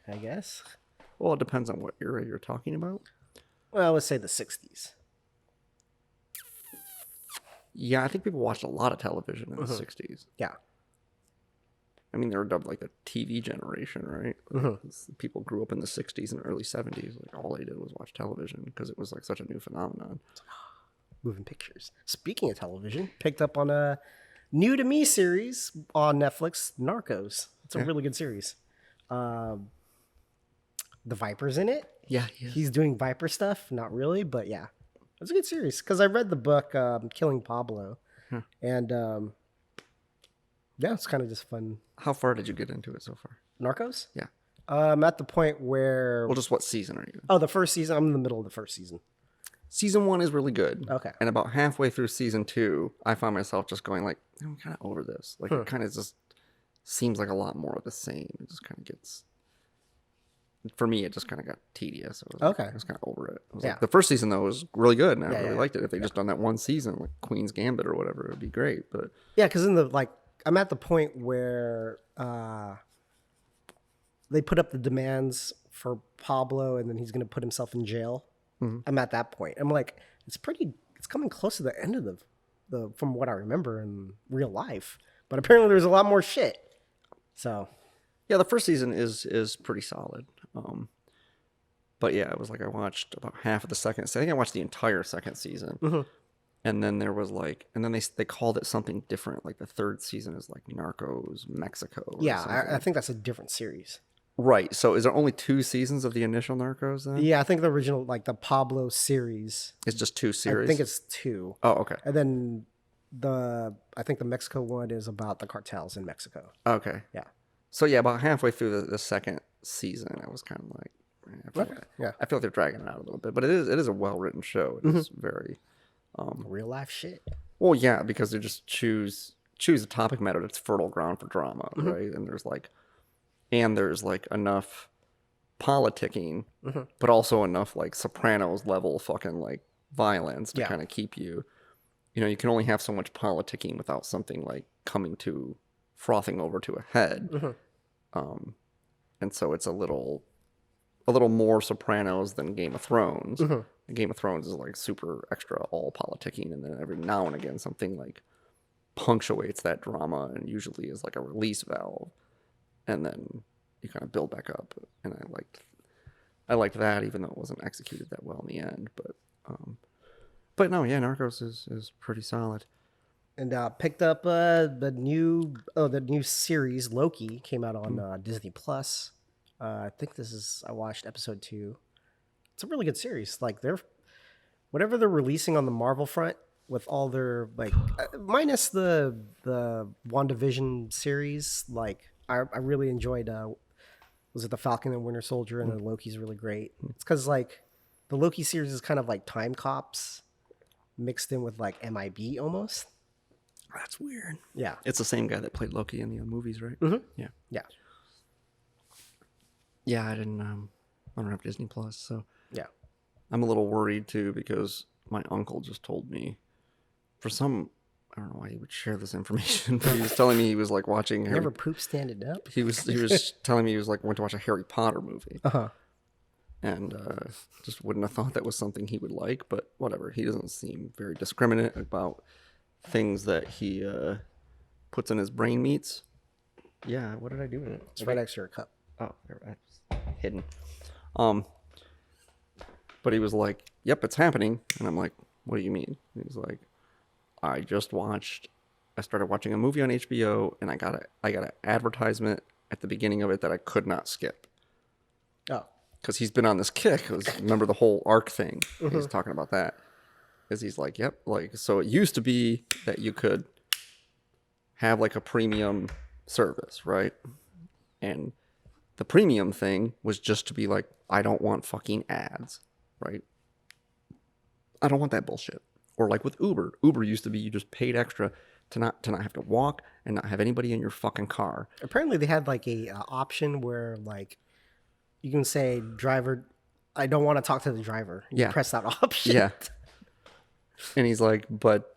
I guess. well, it depends on what era you're talking about. Well, let's say the 60s. Yeah, I think people watched a lot of television in the 60s. Yeah. I mean, they were dubbed like the TV generation, right? People grew up in the 60s and early 70s. Like, all they did was watch television because it was like such a new phenomenon. Moving pictures. Speaking of television, picked up on a new to me series on Netflix, Narcos. It's a really good series. The Viper's in it. Yeah. He's doing Viper stuff. Not really, but yeah. It's a good series because I read the book Killing Pablo. And yeah, it's kind of just fun. How far did you get into it so far? Narcos? Yeah. I'm at the point where... Well, just what season are you in? Oh, the first season. I'm in the middle of the first season. Season 1 is really good. Okay. And about halfway through season 2, I found myself just going like, I'm kind of over this. Like, it kind of just seems like a lot more of the same. It just kind of gets... For me, it just kind of got tedious. I was kind of over it. Like, the first season, though, was really good, and I really liked it. If they just done that one season, like Queen's Gambit or whatever, it would be great. But yeah, because I'm at the point where they put up the demands for Pablo, and then he's going to put himself in jail. I'm at that point. I'm like, it's coming close to the end of the from what I remember in real life. But apparently, there's a lot more shit. So yeah, the first season is pretty solid. But yeah, it was like I watched about half of the second. I think I watched the entire second season, and then there was like, and then they called it something different. Like the third season is like Narcos Mexico. Yeah, I think that's a different series. Right. So is there only 2 seasons of the initial Narcos then? Yeah, I think the original, like the Pablo series, It's just 2 series. I think it's 2. Oh, okay. And then I think the Mexico one is about the cartels in Mexico. Okay. Yeah. So yeah, about halfway through the second season, I was kind of like, Yeah. I feel like they're dragging it out a little bit, but it is a well written show. It is very Real life shit. well, yeah, because they just choose a topic matter that's fertile ground for drama, right? And there's like enough politicking, but also enough like Sopranos level fucking like violence to kind of keep you. You know, you can only have so much politicking without something like coming to frothing over to a head. And so it's a little more Sopranos than Game of Thrones. Game of Thrones is like super extra all politicking, and then every now and again something like punctuates that drama and usually is like a release valve, and then you kind of build back up. And I liked that, even though it wasn't executed that well in the end. But no, yeah, Narcos is pretty solid. And picked up the new series Loki came out on Disney Plus. I think I watched episode 2. It's a really good series. Like whatever they're releasing on the Marvel front with all their like minus the WandaVision series. Like I really enjoyed. Was it the Falcon and Winter Soldier, and then Loki's really great. It's because like the Loki series is kind of like Time Cops mixed in with like MIB almost. That's weird. Yeah, It's the same guy that played Loki in the movies, right? Yeah. yeah. Yeah, I don't have Disney Plus, so Yeah. I'm a little worried too, because my uncle just told me, I don't know why he would share this information, but he was telling me he was like watching Never poop standing up. He was telling me he was like went to watch a Harry Potter movie. And just wouldn't have thought that was something he would like, but whatever. He doesn't seem very discriminate about things that he puts in his brain meats. Yeah, what did I do with it? It's right next to your cup. Oh, it's hidden. But he was like, "Yep, it's happening," and I'm like, "What do you mean?" And he's like, I started watching a movie on HBO, and I got an advertisement at the beginning of it that I could not skip. Oh. Because he's been on this kick. Remember the whole ARC thing? He's talking about that. Because he's like, yep. Like, so it used to be that you could have like a premium service, right? And the premium thing was just to be like, I don't want fucking ads, right? I don't want that bullshit. Or like with Uber. Uber used to be you just paid extra to not have to walk and not have anybody in your fucking car. Apparently they had like a option where like you can say, driver, I don't want to talk to the driver. You press that option. Yeah. And he's like, but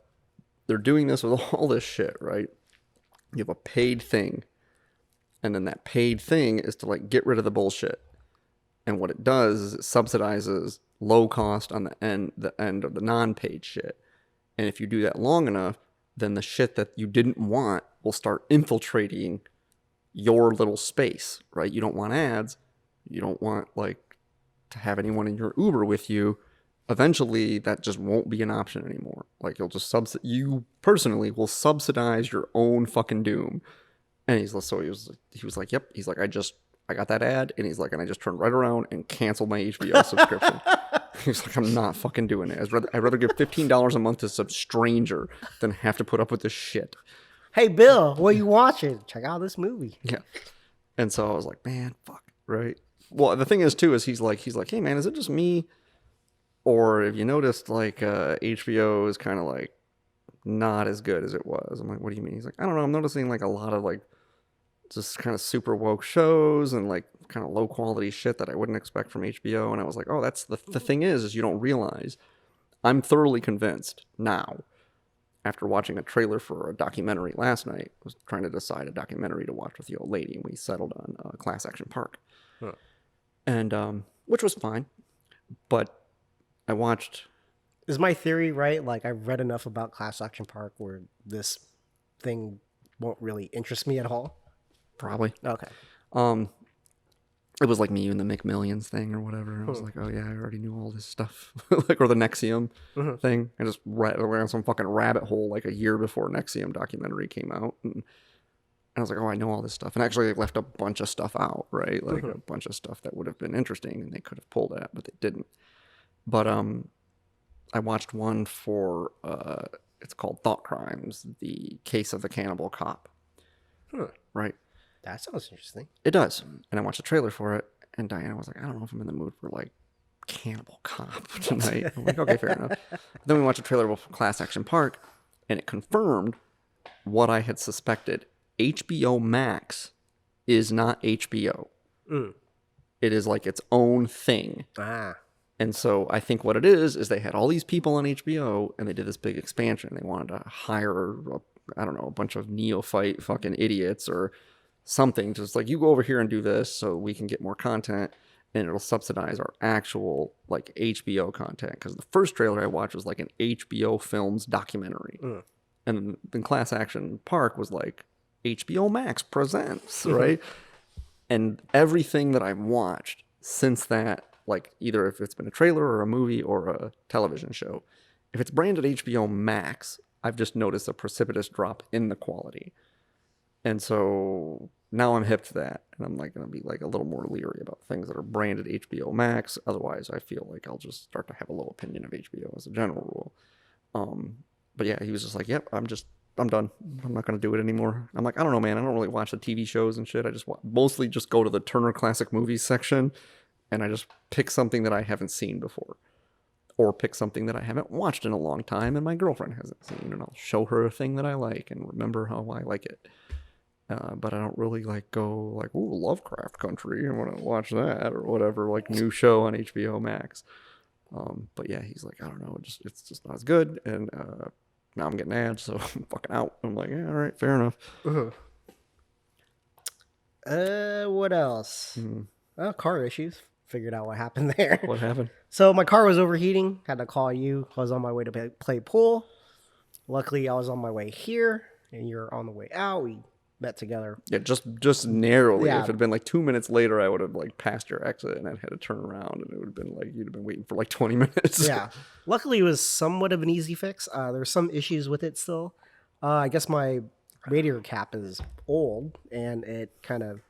they're doing this with all this shit, right? You have a paid thing. And then that paid thing is to like get rid of the bullshit. And what it does is it subsidizes low cost on the end of the non-paid shit. And if you do that long enough, then the shit that you didn't want will start infiltrating your little space, right? You don't want ads. You don't want like to have anyone in your Uber with you. Eventually that just won't be an option anymore. Like you'll just you personally will subsidize your own fucking doom. And he was like, yep. He's like, I got that ad, and he's like, and I just turned right around and canceled my HBO subscription. He's like, I'm not fucking doing it. I'd rather give $15 a month to some stranger than have to put up with this shit. Hey, Bill, what are you watching? Check out this movie. Yeah. And so I was like, man, fuck, right? Well, the thing is, too, is he's like, hey, man, is it just me? Or have you noticed, like, HBO is kind of, like, not as good as it was? I'm like, what do you mean? He's like, I don't know. I'm noticing, like, a lot of, like, just kind of super woke shows and like kind of low quality shit that I wouldn't expect from HBO. And I was like, oh, that's the thing is you don't realize I'm thoroughly convinced now, after watching a trailer for a documentary last night. I was trying to decide a documentary to watch with the old lady, and we settled on Class Action Park. And which was fine. But I watched... Is my theory right? Like, I've read enough about Class Action Park where this thing won't really interest me at all? Probably. Okay. It was like me and the McMillions thing or whatever. I was like, oh yeah, I already knew all this stuff. Like, or the Nexium thing. I just went on some fucking rabbit hole like a year before Nexium documentary came out. And I was like, oh, I know all this stuff. And actually they left a bunch of stuff out, right? Like a bunch of stuff that would have been interesting and they could have pulled at, but they didn't. But I watched one for, it's called Thought Crimes, the case of the cannibal cop. Right? That sounds interesting. It does. And I watched a trailer for it, And Diana was like, I don't know if I'm in the mood for like Cannibal Cop tonight. I'm like, okay, fair enough. Then we watched a trailer for Class Action Park, and it confirmed what I had suspected. HBO Max is not HBO. It is like its own thing. And so I think what it is they had all these people on HBO, and they did this big expansion. They wanted to hire, I don't know, a bunch of neophyte fucking idiots or something. Just like, you go over here and do this so we can get more content, and it'll subsidize our actual like HBO content. Because the first trailer I watched was like an HBO Films documentary. And then Class Action Park was like HBO Max presents, right? And everything that I've watched since that, like either if it's been a trailer or a movie or a television show, if it's branded HBO Max, I've just noticed a precipitous drop in the quality. And so now I'm hip to that, and I'm like going to be like a little more leery about things that are branded HBO Max. Otherwise, I feel like I'll just start to have a low opinion of HBO as a general rule. But yeah, he was just like, yep, I'm done. I'm not going to do it anymore. I'm like, I don't know, man. I don't really watch the TV shows and shit. I just mostly just go to the Turner Classic Movies section, and I just pick something that I haven't seen before, or pick something that I haven't watched in a long time and my girlfriend hasn't seen, and I'll show her a thing that I like and remember how I like it. But I don't really like go like, ooh, Lovecraft Country, I want to watch that or whatever, like new show on HBO Max. But yeah, he's like, I don't know, it's just not as good, and now I'm getting ads, so I'm fucking out. I'm like, yeah, all right, fair enough. What else? Car issues. Figured out what happened there. What happened? So my car was overheating. Had to call you. I was on my way to play pool. Luckily, I was on my way here, and you're on the way out. We met together. Yeah, just narrowly. Yeah. If it had been like 2 minutes later, I would have like passed your exit, and I'd had to turn around, and it would have been like you'd have been waiting for like 20 minutes. Yeah. Luckily, it was somewhat of an easy fix. There's some issues with it still. I guess my radiator cap is old, and it kind of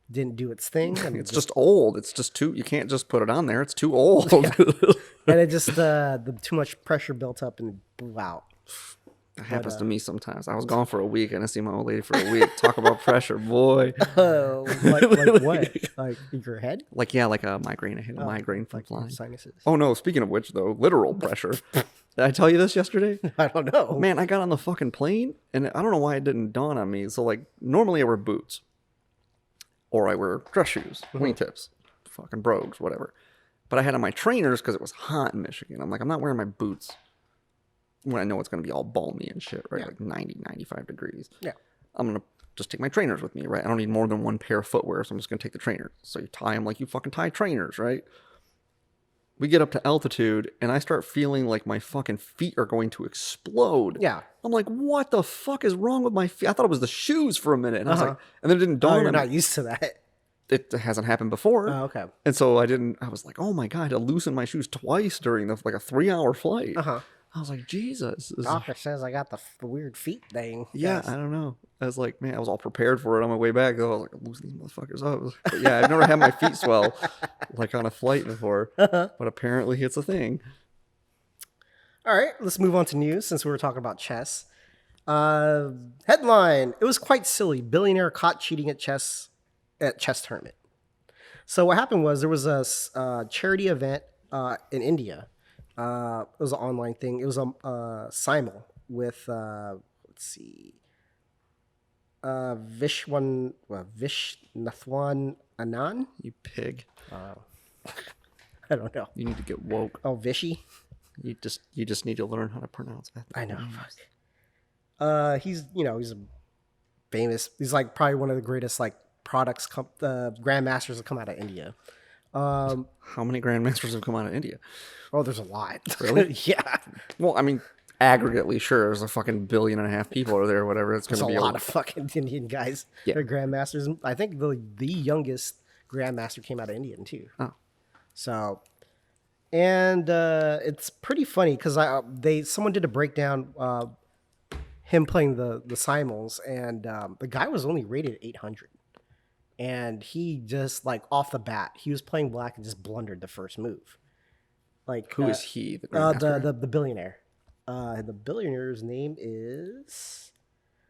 didn't do its thing. And It's just old. It's just too. You can't just put it on there. It's too old. Yeah. And it just the too much pressure built up and blew out. That happens to me sometimes. I was gone for a week, and I see my old lady for a week. Talk about pressure, boy. Like what? Like your head? Like, yeah, like a migraine. I had a migraine from Like flying. sinuses. Oh no! Speaking of which, though, literal pressure. Did I tell you this yesterday? I don't know. Man, I got on the fucking plane, and I don't know why it didn't dawn on me. So, like, normally I wear boots, or I wear dress shoes, wingtips, fucking brogues, whatever. But I had on my trainers because it was hot in Michigan. I'm like, I'm not wearing my boots when I know it's going to be all balmy and shit, right? Yeah. Like 90, 95 degrees. Yeah. I'm going to just take my trainers with me, right? I don't need more than one pair of footwear, so I'm just going to take the trainers. So you tie them like you fucking tie trainers, right? We get up to altitude, and I start feeling like my fucking feet are going to explode. Yeah. I'm like, what the fuck is wrong with my feet? I thought it was the shoes for a minute. And I was like, and then it didn't dawn You're on me. not used to that. It hasn't happened before. Oh, okay. And so I was like, oh my God, I loosened my shoes twice during like a 3-hour flight. I was like, Jesus. Doctor says I got the weird feet thing. Yeah, I don't know. I was like, man, I was all prepared for it on my way back. Though. I was like, loosen these motherfuckers up. But yeah, I've never had my feet swell like on a flight before. But apparently it's a thing. All right, let's move on to news since we were talking about chess. Headline: It was quite silly. Billionaire caught cheating at chess tournament. So what happened was there was a charity event in India. It was an online thing. It was a simul with let's see, Vishnathan Anand. You pig. I don't know. You need to get woke. Oh, Vishy. You just need to learn how to pronounce that. I know. He's a famous. He's like probably one of the greatest like grandmasters that come out of India. How many grandmasters have come out of India? Oh, there's a lot. Really? Yeah. Well, I mean, aggregately, sure, there's a fucking 1.5 billion people are there, or whatever. It's going There's to be a lot of fucking Indian guys. Yeah. They're grandmasters. I think the youngest grandmaster came out of India too. Oh. So, and it's pretty funny because someone did a breakdown him playing the simuls, and the guy was only rated 800. And he just like off the bat, he was playing black and just blundered the first move. Like Who is he? The billionaire. The billionaire's name is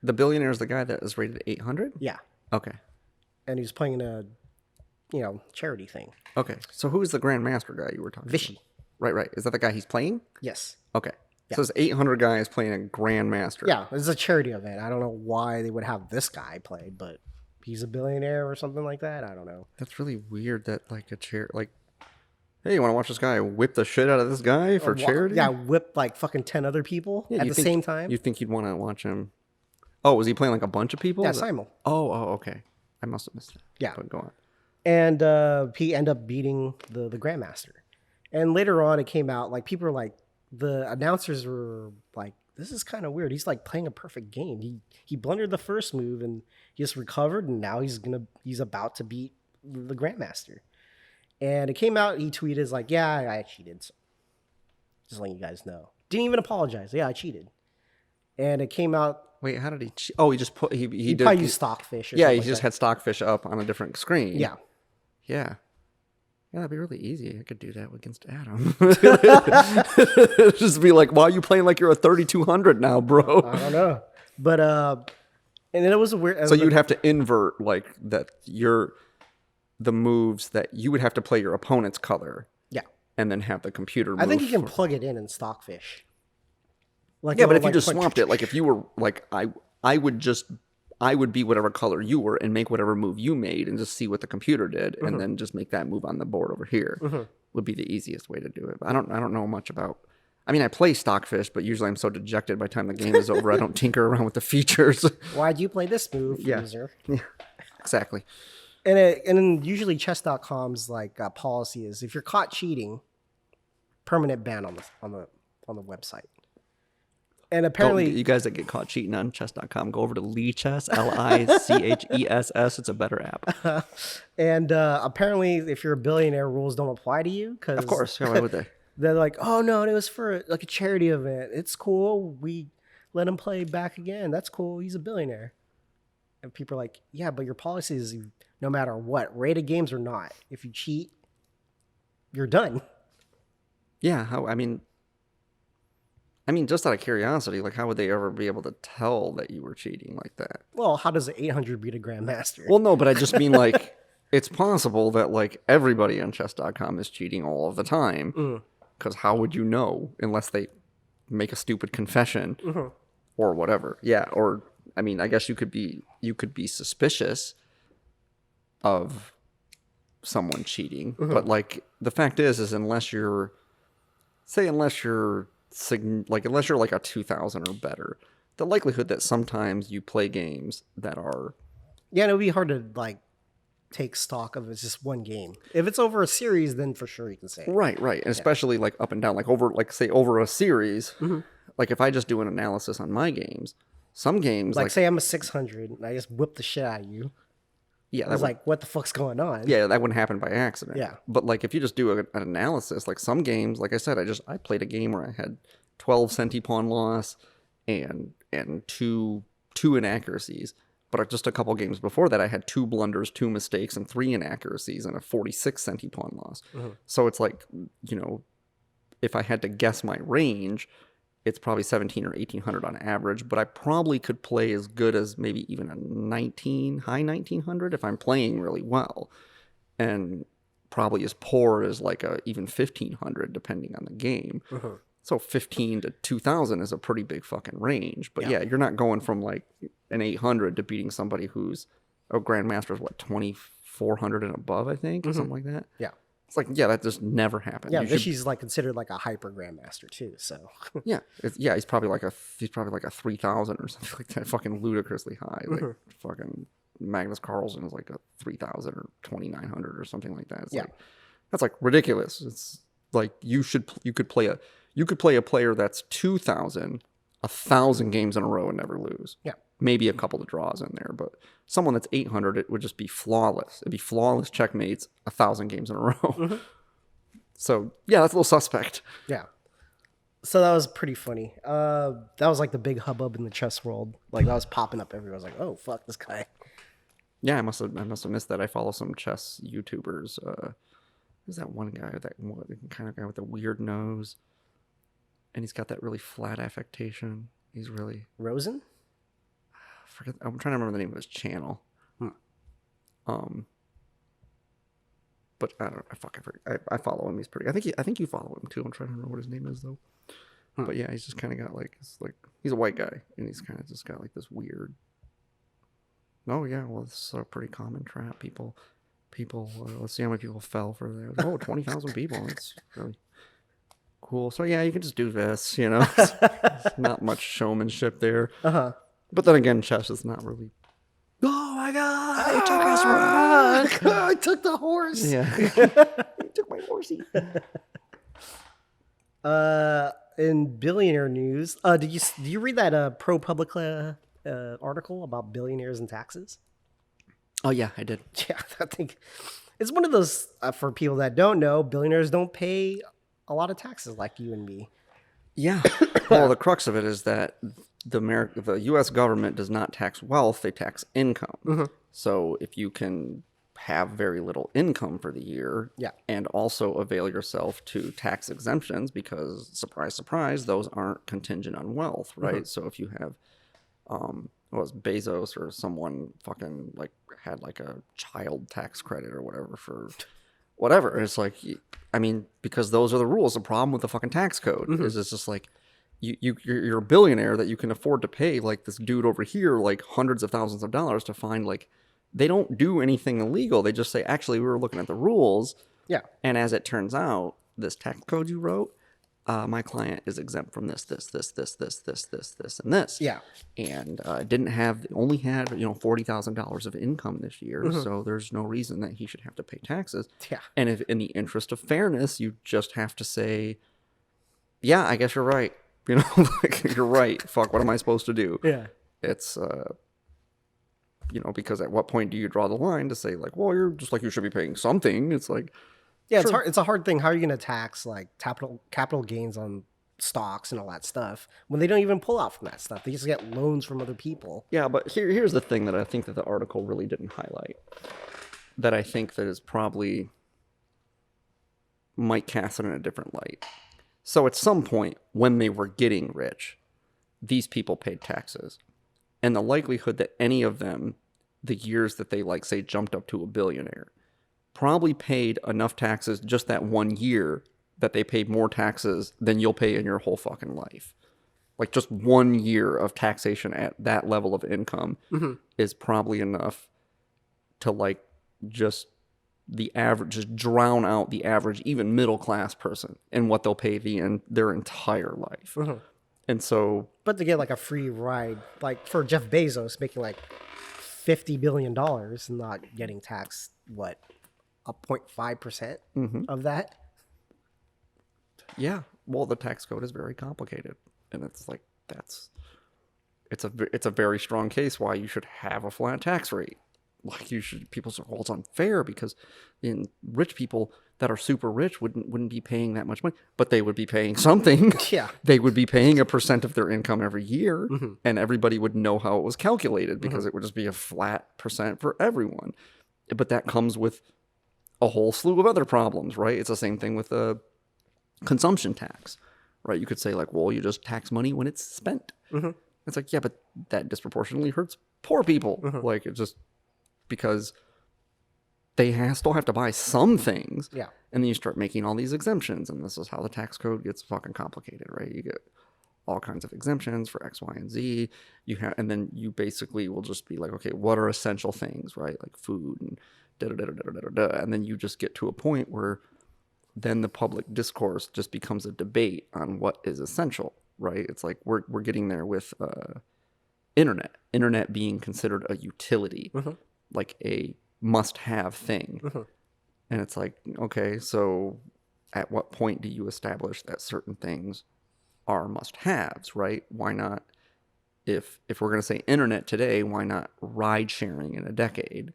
The billionaire is the guy that is rated 800? Yeah. Okay. And he was playing in a charity thing. Okay. So who is the Grandmaster guy you were talking Vichy. about? Right. Is that the guy he's playing? Yes. Okay. So there's 800 guys playing a Grandmaster. Yeah, it's a charity event. I don't know why they would have this guy play, but he's a billionaire or something like that. I don't know. That's really weird that like hey, you want to watch this guy whip the shit out of this guy for charity? Yeah, whip like fucking 10 other people at the same time. You think you'd want to watch him? Oh, was he playing like a bunch of people? Yeah, simul. Oh, okay. I must have missed it. Yeah. But go on. And he ended up beating the Grandmaster. And later on, it came out, like, people were like, the announcers were like, this is kind of weird. He's like playing a perfect game. He blundered the first move and he just recovered, and now he's about to beat the Grandmaster. And it came out, he tweeted, is like, yeah, I cheated. So just letting you guys know. Didn't even apologize. Yeah, I cheated. And it came out. Wait, how did he cheat? Oh, he just put he did probably used Stockfish. Yeah, he just had Stockfish up on a different screen. Yeah. Yeah. Yeah, that'd be really easy. I could do that against Adam. Just be like, why are you playing like you're a 3200 now, bro? I don't know. But, and then it was a weird. So you'd have to invert like that the moves that you would have to play your opponent's color. Yeah. And then have the computer move. I think you can plug it in Stockfish. Like, yeah, but if you just swapped it, like if you were like, I would be whatever color you were and make whatever move you made and just see what the computer did and then just make that move on the board over here would be the easiest way to do it. But I don't know much about. I mean, I play Stockfish, but usually I'm so dejected by the time the game is over, I don't tinker around with the features. Why'd you play this move, Yeah. loser? Yeah, exactly. And then usually chess.com's like policy is if you're caught cheating, permanent ban on the website. And apparently, you guys that get caught cheating on chess.com, go over to Lichess, Lichess. It's a better app. And apparently, if you're a billionaire, rules don't apply to you. Cause of course. Yeah, why would they? They're like, oh, no, it was for like a charity event. It's cool. We let him play back again. That's cool. He's a billionaire. And people are like, yeah, but your policy is no matter what, rated games or not, if you cheat, you're done. Yeah. I mean, just out of curiosity, like, how would they ever be able to tell that you were cheating like that? Well, how does an 800 beat a Grandmaster? Well, no, but I just mean, like, it's possible that, like, everybody on chess.com is cheating all of the time. Because how would you know unless they make a stupid confession or whatever? Yeah, or, I mean, I guess you could be suspicious of someone cheating. But, like, the fact is unless you're like a 2000 or better, the likelihood that sometimes you play games that are it would be hard to like take stock of it's just one game. If it's over a series, then for sure you can say right, and especially like up and down, like over a series. Like if I just do an analysis on my games, some games like say I'm a 600 and I just whip the shit out of you. Yeah, I was like, what the fuck's going on? Yeah, that wouldn't happen by accident. Yeah. But like if you just do an analysis, like some games, like I said, I played a game where I had 12 centi pawn loss and two inaccuracies. But just a couple games before that, I had 2 blunders, 2 mistakes, and 3 inaccuracies and a 46 centi pawn loss. So it's like, if I had to guess my range, it's probably 17 or 1800 on average, but I probably could play as good as maybe even a high 1900 if I'm playing really well, and probably as poor as like even 1500 depending on the game. So 15 to 2000 is a pretty big fucking range, but yeah, you're not going from like an 800 to beating somebody who's a grandmaster is what 2400 and above, I think, or something like that. Yeah. It's like, yeah, that just never happened. Yeah, Vichy's like considered like a hyper grandmaster too. So he's probably like a 3000 or something like that. Fucking ludicrously high. Like fucking Magnus Carlsen is like a 3000 or 2900 or something like that. It's like, that's like ridiculous. It's like you could play a player that's 2000 1,000 games in a row and never lose. Yeah. Maybe a couple of draws in there, but someone that's 800, it would just be flawless. It'd be flawless checkmates 1,000 games in a row. So, yeah, that's a little suspect. Yeah. So that was pretty funny. That was like the big hubbub in the chess world. Like that was popping up everywhere. I was like, oh, fuck this guy. Yeah, I must have missed that. I follow some chess YouTubers. There's that one guy, that kind of guy with the weird nose. And he's got that really flat affectation. He's really... Rosen? I'm trying to remember the name of his channel. But I don't. I follow him. He's pretty. I think you follow him too. I'm trying to remember what his name is though. But yeah, he's just kind of got like he's a white guy and he's kind of just got like this weird. Oh yeah, well this is a pretty common trap. People. Let's see how many people fell for that. Oh, 20,000 people. That's really cool. So yeah, you can just do this. It's not much showmanship there. But then again, chess is not really. Oh my god! He took his rock. I took the horse. Yeah, he took my horsey. In billionaire news, do you read that ProPublica article about billionaires and taxes? Oh yeah, I did. Yeah, I think it's one of those for people that don't know. Billionaires don't pay a lot of taxes like you and me. Yeah. Well, the crux of it is that the U.S. government does not tax wealth; they tax income. So if you can have very little income for the year, and also avail yourself to tax exemptions, because surprise, surprise, those aren't contingent on wealth, right? So if you have, was Bezos or someone fucking like had like a child tax credit or whatever for whatever, it's like, I mean, because those are the rules. The problem with the fucking tax code is it's just like you're a billionaire that you can afford to pay like this dude over here like hundreds of thousands of dollars to find like. They don't do anything illegal. They just say, actually, we were looking at the rules. Yeah. And as it turns out, this tax code you wrote, my client is exempt from this, and this. Yeah. And only had $40,000 of income this year. So there's no reason that he should have to pay taxes. Yeah. And if in the interest of fairness, you just have to say, yeah, I guess you're right. Like, you're right. Fuck, what am I supposed to do? Yeah. It's because at what point do you draw the line to say like, well, you're just like, you should be paying something. It's like, yeah, sure. It's a hard thing. How are you going to tax like capital gains on stocks and all that stuff when they don't even pull out from that stuff? They just get loans from other people. Yeah, but here's the thing that I think that the article really didn't highlight, that I think that is probably might cast it in a different light. So at some point when they were getting rich, these people paid taxes. And the likelihood that any of them, the years that they like say jumped up to a billionaire, probably paid enough taxes just that 1 year that they paid more taxes than you'll pay in your whole fucking life. Like just 1 year of taxation at that level of income is probably enough to like just drown out the average, even middle class person in what they'll pay their entire life. And so, but to get like a free ride, like for Jeff Bezos making like $50 billion and not getting taxed, what, a 0.5% of that? Yeah. Well, the tax code is very complicated, and it's like it's a very strong case why you should have a flat tax rate. Like people say, well, it's unfair because rich people that are super rich wouldn't be paying that much money, but they would be paying something. Yeah. They would be paying a percent of their income every year, and everybody would know how it was calculated because it would just be a flat percent for everyone. But that comes with a whole slew of other problems, right? It's the same thing with the consumption tax, right? You could say like, well, you just tax money when it's spent. It's like, yeah, but that disproportionately hurts poor people. Like, it's just because they still have to buy some things. Yeah. And then you start making all these exemptions, and this is how the tax code gets fucking complicated, right? You get all kinds of exemptions for X, Y, and Z. And then you basically will just be like, okay, what are essential things, right? Like food and da-da-da-da-da-da-da. And then you just get to a point where then the public discourse just becomes a debate on what is essential, right? It's like we're getting there with internet being considered a utility, like a must-have thing. And it's like, okay, so at what point do you establish that certain things are must-haves, right? Why not, if we're going to say internet today, why not ride sharing in a decade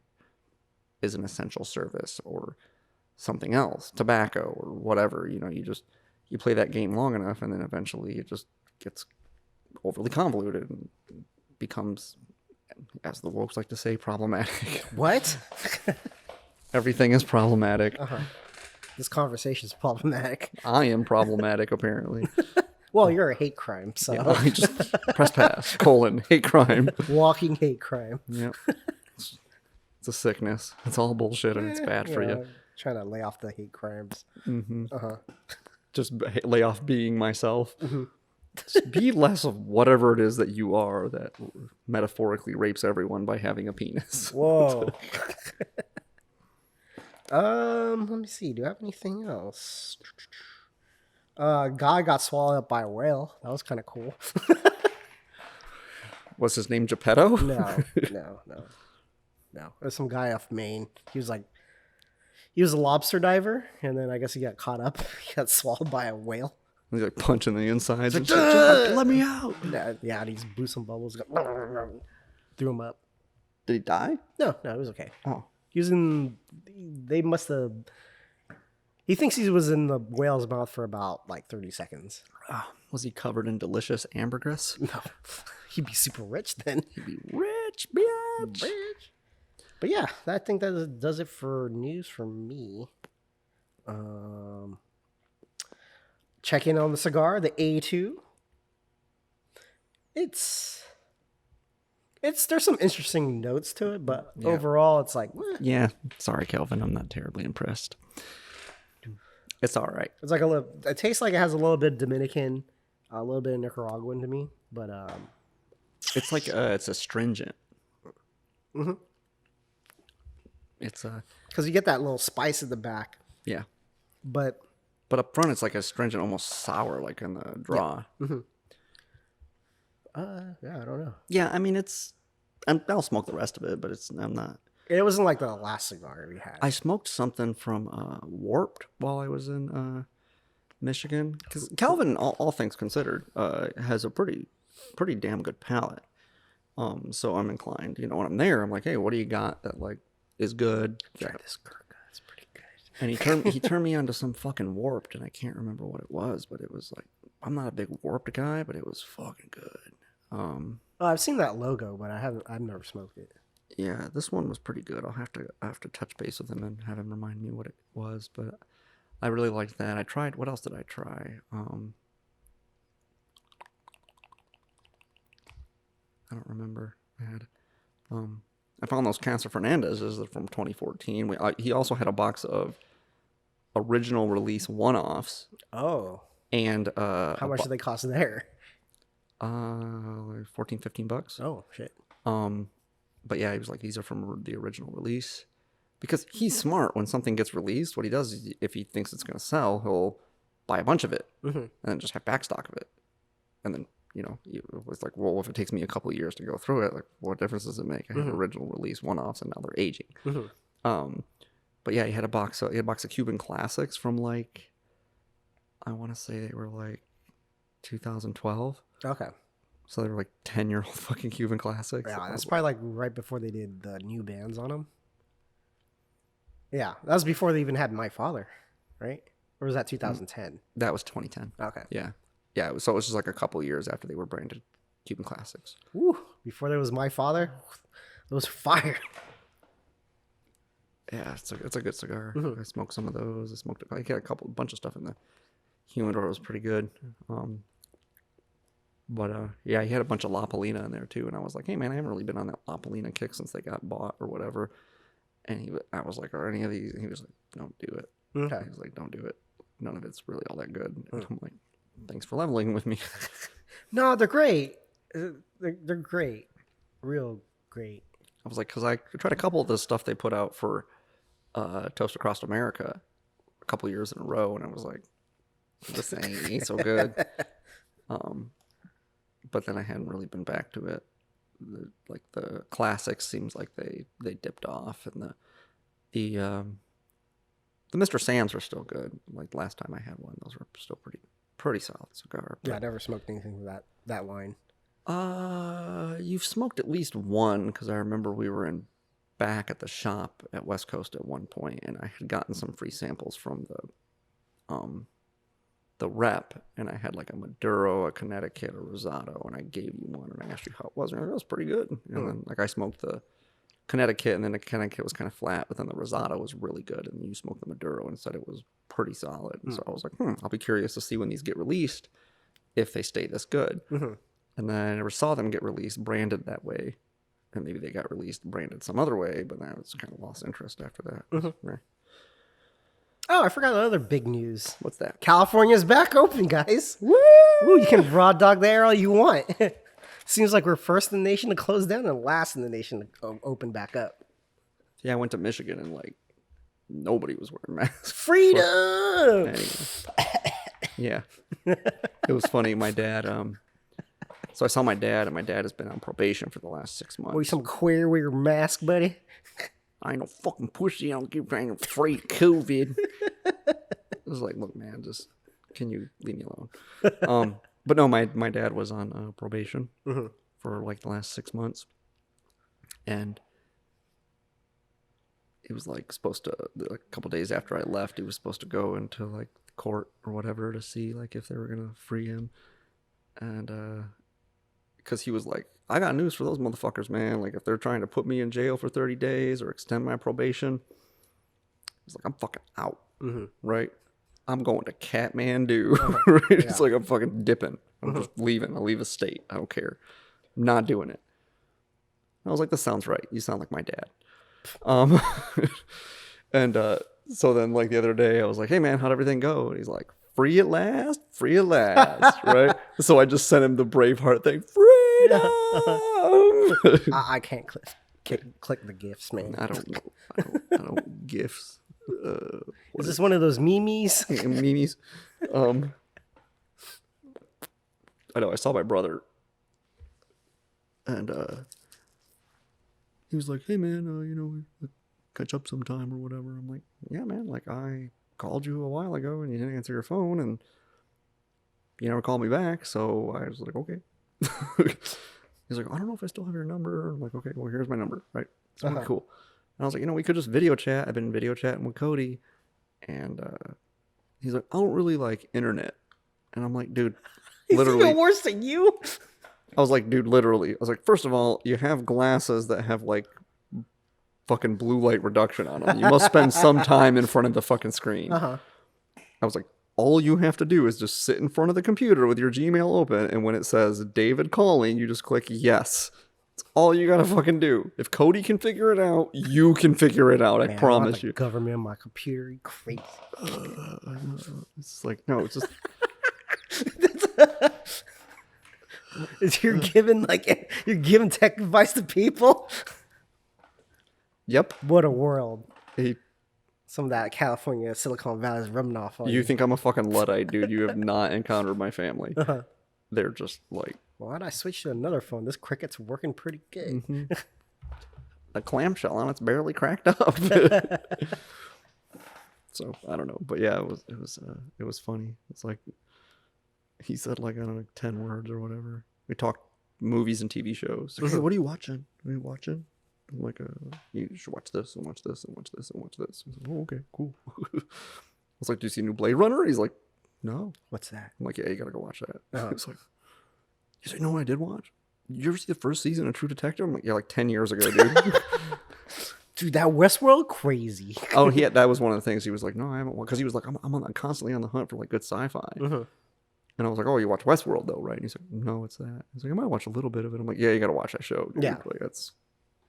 is an essential service, or something else, tobacco or whatever? You play that game long enough, and then eventually it just gets overly convoluted and becomes, as the wokes like to say, problematic. What? Everything is problematic. This conversation is problematic. I am problematic, apparently. Well, you're a hate crime, so. Yeah, just press pass, : hate crime. Walking hate crime. Yep. It's a sickness. It's all bullshit and it's bad for you. Trying to lay off the hate crimes. Just lay off being myself. Just be less of whatever it is that you are that metaphorically rapes everyone by having a penis. Whoa. Let me see. Do I have anything else? Guy got swallowed up by a whale. That was kind of cool. What's his name, Geppetto? No. There's some guy off Maine. He was a lobster diver, and then I guess he got caught up. He got swallowed by a whale. He's like punching the insides. Like, let me out. Yeah, and he just blew some bubbles. Threw him up. Did he die? No, it was okay. Oh. They must have. He thinks he was in the whale's mouth for about like 30 seconds. Was he covered in delicious ambergris? No. He'd be super rich then. He'd be rich, bitch. But yeah, I think that does it for news from me. Check in on the cigar, the A2. There's some interesting notes to it, but overall it's like, yeah. Sorry, Kelvin, I'm not terribly impressed. It's all right. It's like it tastes like it has a little bit of Dominican, a little bit of Nicaraguan to me, but it's like it's astringent. Mm-hmm. It's because you get that little spice at the back. Yeah. But up front, it's like astringent, almost sour, like in the draw. Yeah. Mm-hmm. Yeah, I don't know. Yeah, I mean, I'll smoke the rest of it, but I'm not. It wasn't like the last cigar we had. I smoked something from Warped while I was in Michigan. Because Calvin, all things considered, has a pretty damn good palate. So I'm inclined, when I'm there, I'm like, hey, what do you got that like is good? Try this Gurkha. It's pretty good. And he turned me onto some fucking Warped, and I can't remember what it was, but it was like, I'm not a big Warped guy, but it was fucking good. I've seen that logo, but I've never smoked it. Yeah, this one was pretty good. I'll have to touch base with him and have him remind me what it was, but I really liked that. I tried, what else did I try? I don't remember. I found those Casa Fernandez's from 2014. He also had a box of original release one-offs. Oh. And how much do they cost there? $14, $15. Oh, shit. But yeah, he was like, these are from the original release. Because he's smart. When something gets released, what he does is if he thinks it's going to sell, he'll buy a bunch of it and then just have back stock of it. And then, it was like, well, if it takes me a couple of years to go through it, like, what difference does it make? I have original release one-offs and now they're aging. But yeah, he had a box of Cuban classics from like, I want to say they were like 2012. Okay. So they were like 10-year-old fucking Cuban classics. Yeah, that's probably like right before they did the new bands on them. Yeah, that was before they even had My Father, right? Or was that 2010? That was 2010. Okay. Yeah. Yeah, so it was just like a couple of years after they were branded Cuban classics. Woo! Before there was My Father, those fire. Yeah, it's a good cigar. I smoked some of those. I got a bunch of stuff in the humidor. It was pretty good. But yeah, he had a bunch of La Polina in there too, and I was like, hey man, I haven't really been on that La Polina kick since they got bought or whatever. And I was like, are any of these? And he was like, don't do it. Okay. He was like, don't do it. None of it's really all that good. And I'm like, thanks for leveling with me. No, they're great. They're great, real great. I was like, because I tried a couple of the stuff they put out for Toast Across America a couple years in a row, and I was like, this ain't so good. But then I hadn't really been back to it. The classics seems like they dipped off, and the Mr. Sam's are still good. Like last time I had one, those were still pretty solid cigar. Yeah, I never smoked anything with that line. You've smoked at least one, because I remember we were back at the shop at West Coast at one point, and I had gotten some free samples from the rep, and I had like a Maduro, a Connecticut, a Rosado, and I gave you one, and I asked you how it was, and it was pretty good. And then like I smoked the Connecticut, and then the Connecticut was kind of flat, but then the Rosado was really good, and you smoked the Maduro and said it was pretty solid. And so I was like, I'll be curious to see when these get released, if they stay this good. And then I never saw them get released branded that way and maybe they got released branded some other way, but now it's kind of lost interest after that. Right. Oh, I forgot another big news. What's that? California's back open, guys. Woo! Ooh, you can raw dog the air all you want. Seems like we're first in the nation to close down and last in the nation to open back up. Yeah, I went to Michigan and like nobody was wearing masks. Freedom! Anyway. Yeah. It was funny. My dad, so I saw my dad, and my dad has been on probation for the last 6 months. Were you some queer with your mask, buddy? I ain't no fucking pussy. I don't give a free COVID. I was like, look, man, just can you leave me alone? But no, my dad was on probation for like the last 6 months, and he was like supposed to, like a couple days after I left, he was supposed to go into like court or whatever to see like if they were gonna free him, and because he was like, I got news for those motherfuckers, man. Like if they're trying to put me in jail for 30 days or extend my probation, he's like, I'm fucking out, right? I'm going to Kathmandu. Right? Yeah. It's like I'm fucking dipping. I'm just leaving. I'll leave a state. I don't care. I'm not doing it. I was like, this sounds right. You sound like my dad. And so then like the other day I was like, hey man, how'd everything go? And he's like, free at last, right? So I just sent him the Braveheart thing, freedom. I can't click the gifs, man. I don't know. I don't gifs. Is this one of those memes? Memes. I know. I saw my brother, and he was like, "Hey, man, we catch up sometime or whatever." I'm like, "Yeah, man. Like, I called you a while ago, and you didn't answer your phone, and you never called me back." So I was like, "Okay." He's like, "I don't know if I still have your number." I'm like, "Okay, well, here's my number, right?" So cool. And I was like, we could just video chat. I've been video chatting with Cody, and he's like, I don't really like internet. And I'm like, dude, literally. He's worse than you. I was like, dude, literally. I was like, first of all, you have glasses that have like fucking blue light reduction on them. You must spend some time in front of the fucking screen. I was like, all you have to do is just sit in front of the computer with your Gmail open, and when it says David calling, you just click yes. That's all you gotta fucking do. If Cody can figure it out, you can figure it out. I promise you. Government on my computer, you crazy. It's like, no, it's just. You're giving tech advice to people. Yep. What a world. Some of that California Silicon Valley is rubbing off on you. You think I'm a fucking Luddite, dude. You have not encountered my family. They're just like... Why'd I switch to another phone? This Cricket's working pretty good. The clamshell on it's barely cracked up. So, I don't know. But yeah, it was funny. It's like... He said like, I don't know, 10 words or whatever. We talked movies and TV shows. Like, hey, what are you watching? I'm like, you should watch this and watch this and watch this and watch this. He's like, oh, okay, cool. I was like, do you see a new Blade Runner? He's like, no. What's that? I'm like, yeah, you gotta go watch that. He's like, you know what I did watch? You ever see the first season of True Detective? I'm like, yeah, like 10 years ago, dude. Dude, that Westworld crazy. Oh, that was one of the things. He was like, no, I haven't watched, because he was like, I'm constantly on the hunt for like good sci-fi. And I was like, oh, you watch Westworld though, right? And he's like, no, it's that. He's like, I might watch a little bit of it. I'm like, yeah, you gotta watch that show, dude. Yeah. Like, that's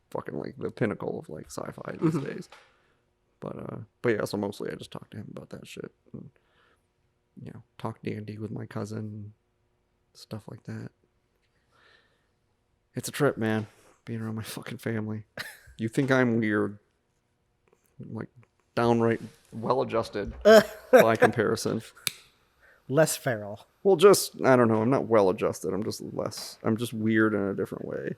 fucking like the pinnacle of like sci-fi these days. But yeah, so mostly I just talked to him about that shit. And, talk D&D with my cousin, stuff like that. It's a trip, man, being around my fucking family. You think I'm weird. I'm like downright well-adjusted by comparison. Less feral. Well, I don't know. I'm not well-adjusted. I'm just weird in a different way.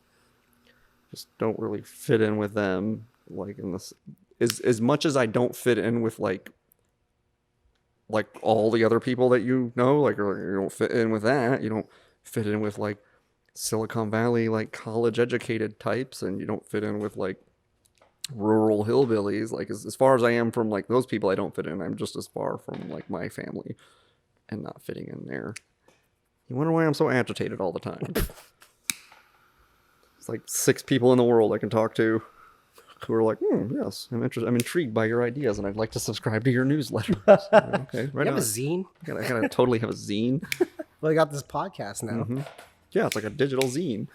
Just don't really fit in with them. Like in this, as much as I don't fit in with like all the other people that you know, like, or you don't fit in with that. You don't fit in with like Silicon Valley, like college educated types, and you don't fit in with like rural hillbillies. Like as far as I am from like those people, I don't fit in. I'm just as far from like my family and not fitting in there. You wonder why I'm so agitated all the time. It's like 6 people in the world I can talk to who are like, yes, I'm intrigued by your ideas, and I'd like to subscribe to your newsletter. Okay, right. You have a zine? I gotta totally have a zine. Well, I got this podcast now. Yeah, it's like a digital zine.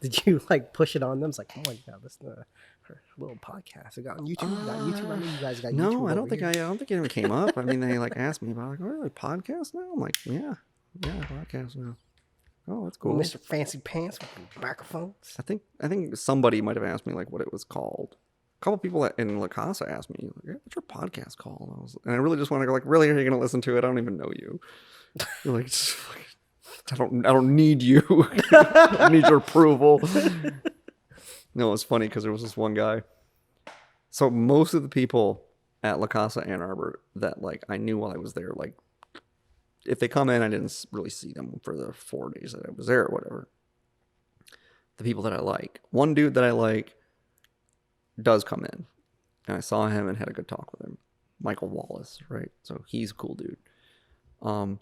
Did you like push it on them? It's like, oh my god, listen to her little podcast. I got on YouTube. Got YouTube. I know you guys got YouTube. No, I don't over think here. I don't think it even came up. I mean, they like asked me about like, oh, really, podcast now? I'm like, yeah, podcast now. Oh, that's cool. Mr. Fancy Pants with the microphones. I think somebody might have asked me like what it was called. A couple people in La Casa asked me, like, "What's your podcast called?" And I really just want to go like, "Really? Are you going to listen to it? I don't even know you." You're like, I don't need you. I don't need your approval. No, it's funny because there was this one guy. So most of the people at La Casa Ann Arbor that like I knew while I was there, like if they come in, I didn't really see them for the 4 days that I was there or whatever. The people that I like, one dude that I like does come in, and I saw him and had a good talk with him. Michael Wallace, right? So he's a cool dude. And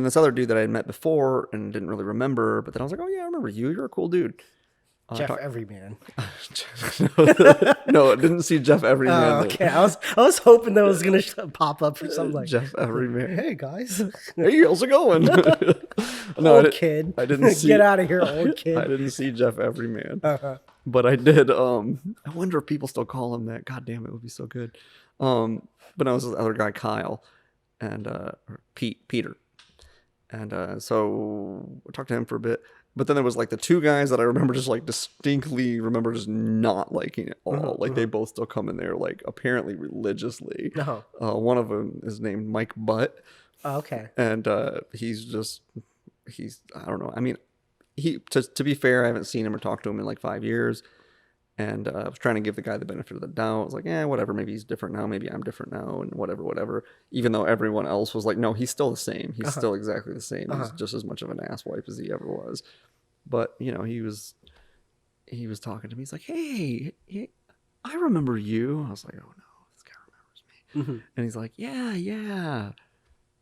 this other dude that I had met before and didn't really remember, but then I was like, oh yeah, I remember you. You're a cool dude. Jeff Everyman. No, I didn't see Jeff Everyman. Okay, I was hoping that was gonna pop up for something like Jeff Everyman. Hey guys, Hey, how's it going? No, old kid. I didn't see. Get out of here, old kid. I didn't see Jeff Everyman, Uh-huh. but I did. I wonder if people still call him that. God damn, it would be so good. But I was this other guy, Kyle, and or Peter, and so I talked to him for a bit. But then there was like the two guys that I remember just like distinctly remember just not liking it all. Like they both still come in there like apparently religiously. One of them is named Mike Butt. Oh, okay. And he's I don't know. I mean, to be fair, I haven't seen him or talked to him in like 5 years. And I was trying to give the guy the benefit of the doubt. I was like, whatever. Maybe he's different now. Maybe I'm different now, and whatever. Even though everyone else was like, no, he's still the same. He's still exactly the same. He's just as much of an asswipe as he ever was. But you know, he was talking to me. He's like, hey, I remember you. I was like, oh no, this guy remembers me. And he's like, yeah.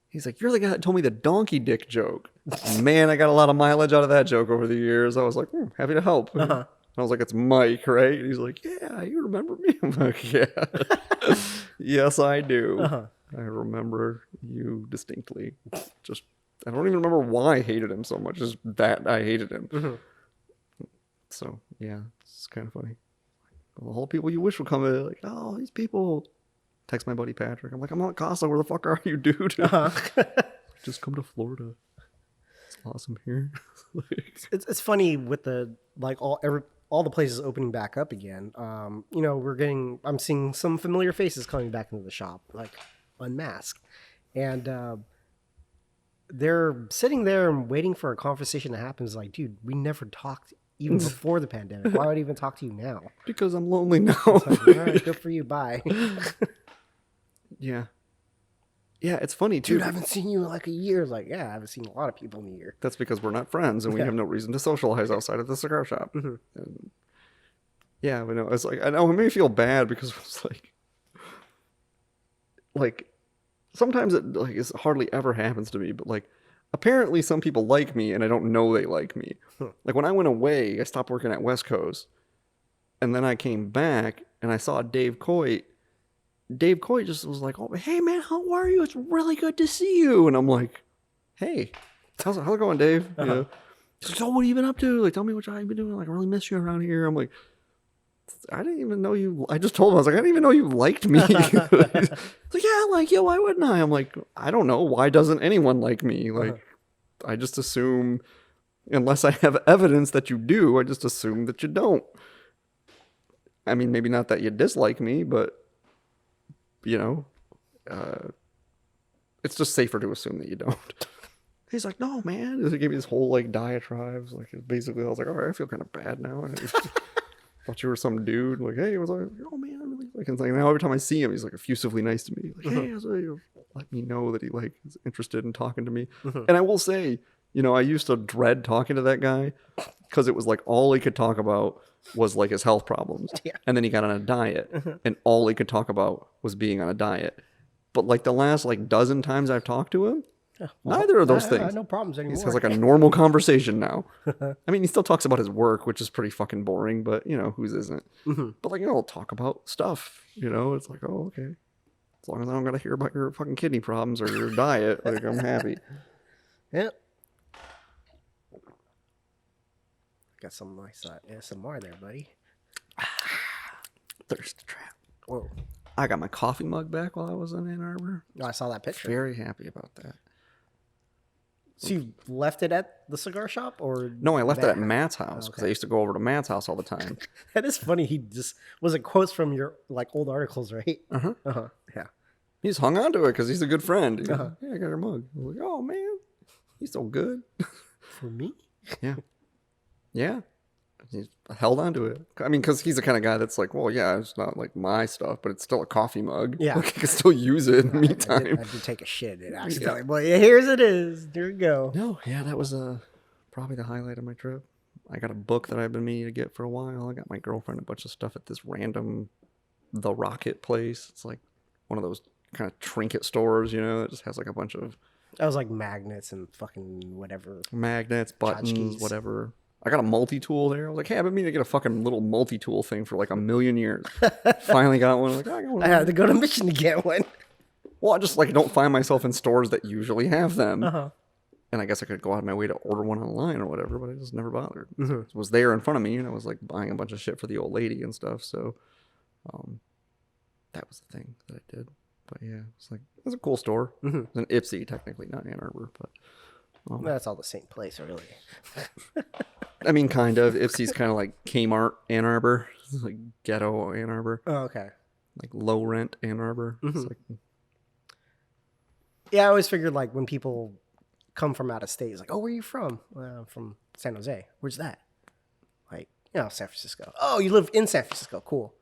He's like, you're the guy that told me the donkey dick joke. Man, I got a lot of mileage out of that joke over the years. I was like, happy to help. I was like, it's Mike, right? And he's like, yeah, you remember me? I'm like, yeah. Yes, I do. I remember you distinctly. Just, I don't even remember why I hated him so much. Just that I hated him. So, yeah, it's kind of funny. The whole people you wish would come in, like, oh, these people. Text my buddy Patrick. I'm like, I'm not Casa. Where the fuck are you, dude? Just come to Florida. It's awesome here. It's funny with the like all the places opening back up again. You know, I'm seeing some familiar faces coming back into the shop, like unmasked, and they're sitting there and waiting for a conversation to happen. It's like, dude, we never talked even before the pandemic. Why would I even talk to you now? Because I'm lonely now. Like, all right, good for you. Bye. Yeah, it's funny too. Dude, I haven't seen you in like a year. Like, yeah, I haven't seen a lot of people in a year. That's because we're not friends and we have no reason to socialize outside of the cigar shop. And yeah, but no, it's like, I know it made me feel bad because it was like sometimes it like it hardly ever happens to me, but like apparently some people like me and I don't know they like me. Like when I went away, I stopped working at West Coast, and then I came back and I saw Dave Coit. Dave Coit just was like, oh, hey man, how are you? It's really good to see you. And I'm like, hey, how's it going, Dave? You know? He's like, so what have you been up to? Like, tell me what you've been doing. Like, I really miss you around here. I'm like, I didn't even know you. I just told him, I was like, I didn't even know you liked me. He's like, yeah, I like you. Why wouldn't I? I'm like, I don't know. Why doesn't anyone like me? Like, I just assume, unless I have evidence that you do, I just assume that you don't. I mean, maybe not that you dislike me, but you know, it's just safer to assume that you don't. He's like, no, man. He gave me this whole like diatribes. Like, basically, I was like, all right, I feel kind of bad now. I thought you were some dude. Like, hey, I was like, oh man, I really like. And it's like now every time I see him, he's like effusively nice to me. Like, hey, let me know that he like is interested in talking to me. And I will say, you know, I used to dread talking to that guy because it was like all he could talk about was like his health problems. Yeah. And then he got on a diet and all he could talk about was being on a diet. But like the last like dozen times I've talked to him, neither of those things. No problems anymore. He has like a normal conversation now. I mean, he still talks about his work, which is pretty fucking boring, but you know, whose isn't? But like, you know, I'll talk about stuff, you know, it's like, oh, okay. As long as I don't got to hear about your fucking kidney problems or your diet, like I'm happy. Yep. Got some nice ASMR there, buddy. Thirst trap. Whoa. I got my coffee mug back while I was in Ann Arbor. Oh, I saw that picture. Very happy about that. So you left it at the cigar shop, or No, I left it at Matt? Matt's house because I used to go over to Matt's house all the time. That is funny. He just was it quotes from your old articles, right? Uh-huh. Yeah. He's hung on to it because he's a good friend. He goes, yeah, I got your mug. I was like, oh, man, he's so good. For me? Yeah. Yeah. He held on to it. I mean, because he's the kind of guy that's like, well, yeah, it's not like my stuff, but it's still a coffee mug. Yeah. Like, I can still use it in the meantime. I did take a shit in it accidentally, but yeah, here's it is. There we go. No, yeah, that was probably the highlight of my trip. I got a book that I've been meaning to get for a while. I got my girlfriend a bunch of stuff at this random The Rocket place. It's like one of those kind of trinket stores, you know, it just has like a bunch of That was like magnets and fucking whatever. magnets, buttons, Tchotchkes. whatever. I got a multi-tool there. I was like, hey, I've been meaning to get a fucking little multi-tool thing for like a million years. Finally got one. Like, I got one. I had to go to Mission to get one. Well, I just like don't find myself in stores that usually have them. Uh-huh. And I guess I could go out of my way to order one online or whatever, but I just never bothered. Mm-hmm. It was there in front of me, and I was like buying a bunch of shit for the old lady and stuff. So that was the thing that I did. But yeah, it was a cool store. Mm-hmm. It was an Ipsy, technically, not Ann Arbor, but That's all the same place, really. I mean, kind of. Ipsy's kind of like Kmart Ann Arbor, it's like ghetto Ann Arbor, Oh, okay. like low rent Ann Arbor. It's like, Yeah, I always figured like when people come from out of state, it's like, oh, where are you from? Well, I'm from San Jose. Where's that? Like, San Francisco. Oh, you live in San Francisco. Cool.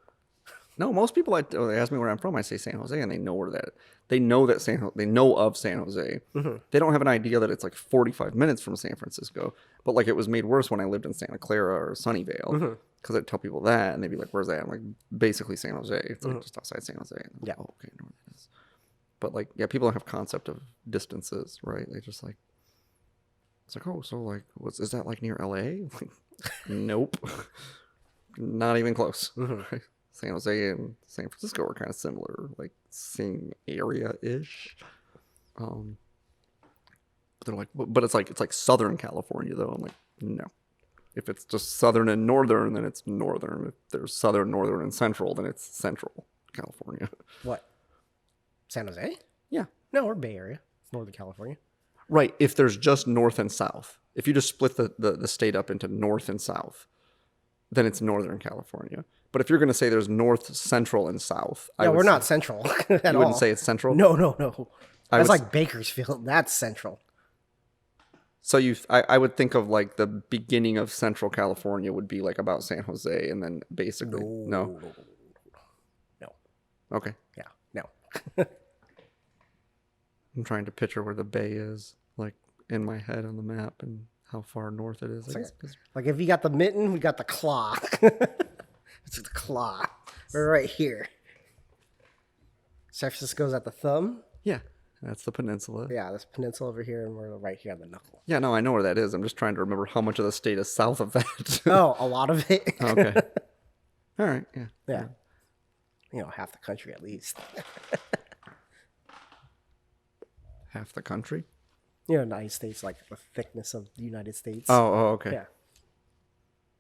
no, most people they ask me where I'm from, I say San Jose, and they know where that. They know that they know of San Jose. Mm-hmm. They don't have an idea that it's like 45 minutes from San Francisco. But like it was made worse when I lived in Santa Clara or Sunnyvale, because I'd tell people that, and they'd be like, "Where's that?" I'm like, "Basically San Jose. It's like just outside San Jose." And I'm like, "Oh, okay, I know where that is." But like, yeah, people don't have concept of distances, right? They just like, it's like, oh, so like, is that like near LA? Like, nope, not even close. Right? San Jose and San Francisco are kind of similar, like same area-ish. They're like, but it's like Southern California though. I'm like, no. If it's just Southern and Northern, then it's Northern. If there's Southern, Northern, and Central, then it's Central California. What? San Jose? Yeah. No, we're Bay Area. Northern California. Right. If there's just North and South, if you just split the state up into North and South, then it's Northern California. But if you're going to say there's North, Central, and South, No, we're not central at all. You wouldn't say it's Central? No. I That's would like Bakersfield. That's central. So I would think of like the beginning of Central California would be like about San Jose, and then basically no. Okay. Yeah, no. I'm trying to picture where the bay is, like in my head on the map, and how far north it is. I guess, 'cause- Like if you got the mitten, we got the claw. It's the claw. We're right here. San Francisco's at the thumb. yeah, that's the peninsula. Yeah, this peninsula over here, and we're right here on the knuckle. Yeah, no, I know where that is. I'm just trying to remember how much of the state is south of that. Oh, a lot of it. Okay. All right. Yeah. Yeah. Half the country at least. Half the country. United States, like the thickness of the United States. Oh, okay. Yeah.